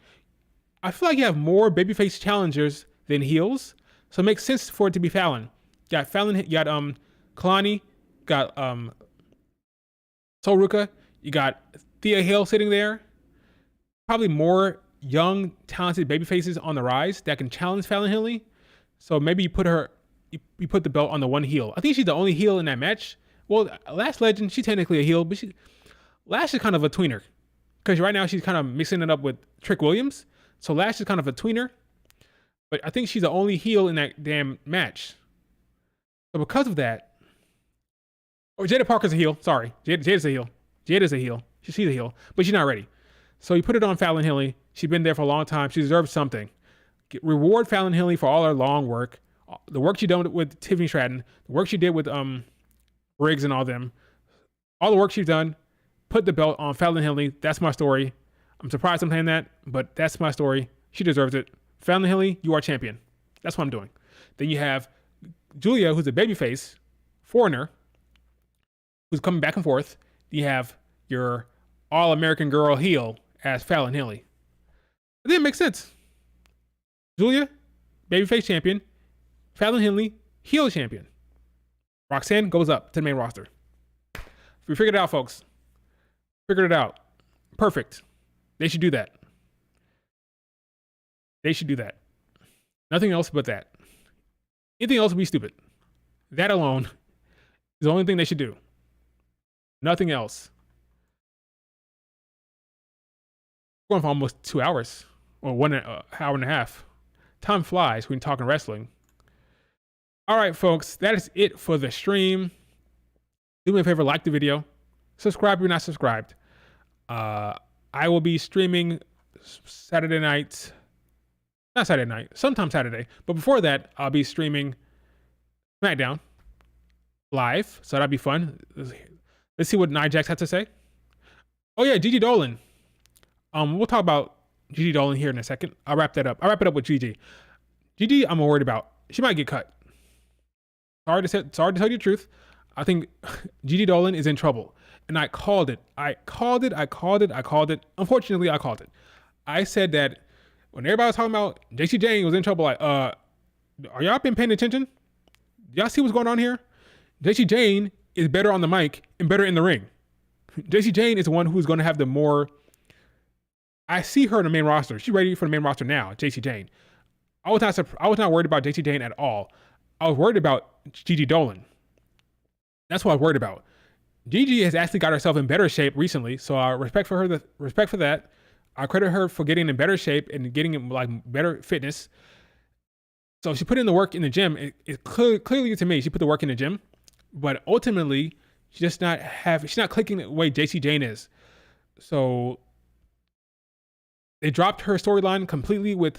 I feel like you have more babyface challengers than heels, so it makes sense for it to be Fallon. You got Fallon, you got Kalani, got Soruka, you got Thea Hale sitting there. Probably more young, talented baby faces on the rise that can challenge Fallon Henley. So maybe you put the belt on the one heel. I think she's the only heel in that match. Well, Lash Legend, she's technically a heel, but Lash is kind of a tweener. Because right now she's kind of mixing it up with Trick Williams. So Lash is kind of a tweener. But I think she's the only heel in that damn match. So because of that, Jada Parker's a heel. Sorry. Jada's a heel. Jada's a heel. She's a heel. But she's not ready. So you put it on Fallon Henley. She's been there for a long time. She deserves something. Reward Fallon Henley for all her long work. The work she done with Tiffany Stratton. The work she did with Briggs and all them. All the work she's done. Put the belt on Fallon Henley. That's my story. I'm surprised I'm saying that, but that's my story. She deserves it. Fallon Henley, you are champion. That's what I'm doing. Then you have Julia, who's a babyface, foreigner, who's coming back and forth. You have your all-American girl heel as Fallon Henley. It didn't make sense. Julia, babyface champion. Fallon Henley, heel champion. Roxanne goes up to the main roster. We figured it out, folks. Figured it out. Perfect. They should do that. They should do that. Nothing else but that. Anything else would be stupid. That alone is the only thing they should do. Nothing else. We're going for almost 2 hours, or 1 hour and a half. Time flies when talking wrestling. All right, folks, that is it for the stream. Do me a favor, like the video. Subscribe if you're not subscribed. I will be streaming Saturday night. Not Saturday night, sometime Saturday. But before that, I'll be streaming SmackDown live. So that'll be fun. Let's see what Nia Jax had to say. Oh yeah, Gigi Dolan. We'll talk about Gigi Dolan here in a second. I'll wrap that up. I'll wrap it up with Gigi. Gigi, I'm worried about. She might get cut. Sorry to tell you the truth. I think Gigi Dolan is in trouble. And I called it. Unfortunately, I called it. I said that when everybody was talking about JC Jane was in trouble, like, are y'all been paying attention? Y'all see what's going on here? JC Jane is better on the mic and better in the ring. JC Jane is the one who's going to have the more. I see her in the main roster. She's ready for the main roster now, JC Jane. I was not worried about JC Jane at all. I was worried about Gigi Dolan. That's what I was worried about. Gigi has actually got herself in better shape recently, so I respect for her. Respect for that. I credit her for getting in better shape and getting in like better fitness. So she put in the work in the gym. It's clearly to me she put the work in the gym, but ultimately she's not clicking the way JC Jane is. So they dropped her storyline completely with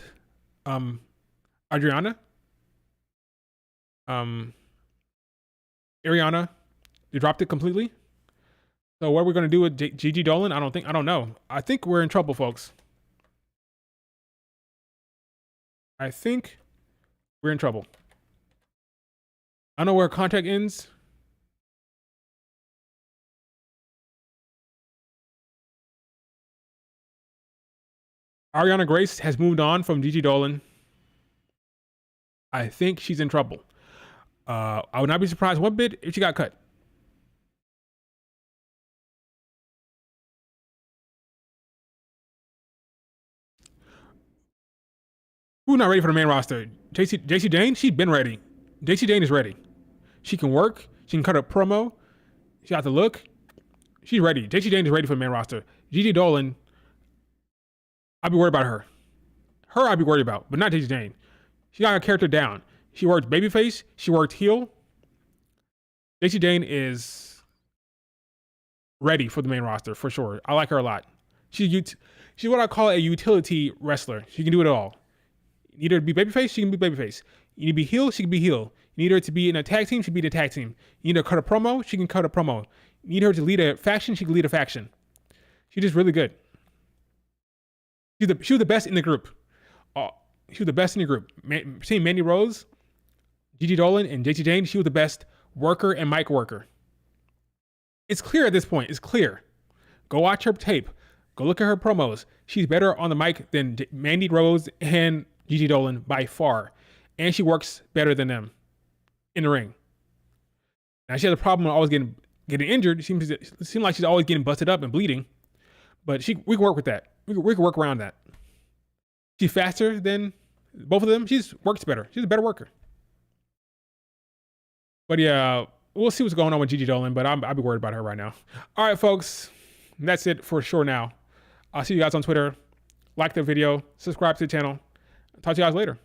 Ariana. They dropped it completely. So what are we going to do with Gigi Dolan? I don't know. I think we're in trouble, folks. I think we're in trouble. I don't know where her contract ends. Ariana Grace has moved on from Gigi Dolan. I think she's in trouble. I would not be surprised one bit if she got cut. Who's not ready for the main roster? JC Jane? She's been ready. JC Jane is ready. She can work. She can cut a promo. She got the look. She's ready. JC Jane is ready for the main roster. Gigi Dolan, I'd be worried about her. Her, I'd be worried about, but not Daisy Jane. She got her character down. She worked babyface. She worked heel. Daisy Jane is ready for the main roster for sure. I like her a lot. She's what I call a utility wrestler. She can do it all. You need her to be babyface, she can be babyface. You need to be heel, she can be heel. You need her to be in a tag team, she can be in a tag team. You need her to cut a promo, she can cut a promo. You need her to lead a faction, she can lead a faction. She's just really good. She was the best in the group. She was the best in the group. Between Mandy Rose, Gigi Dolan, and JT Jane, she was the best worker and mic worker. It's clear at this point. It's clear. Go watch her tape. Go look at her promos. She's better on the mic than Mandy Rose and Gigi Dolan by far. And she works better than them in the ring. Now, she has a problem with always getting injured. It seems like she's always getting busted up and bleeding. But we can work with that. We can work around that. She's faster than both of them. She works better. She's a better worker. But yeah, we'll see what's going on with Gigi Dolan, but I'll be worried about her right now. All right, folks. That's it for sure now. I'll see you guys on Twitter. Like the video. Subscribe to the channel. Talk to you guys later.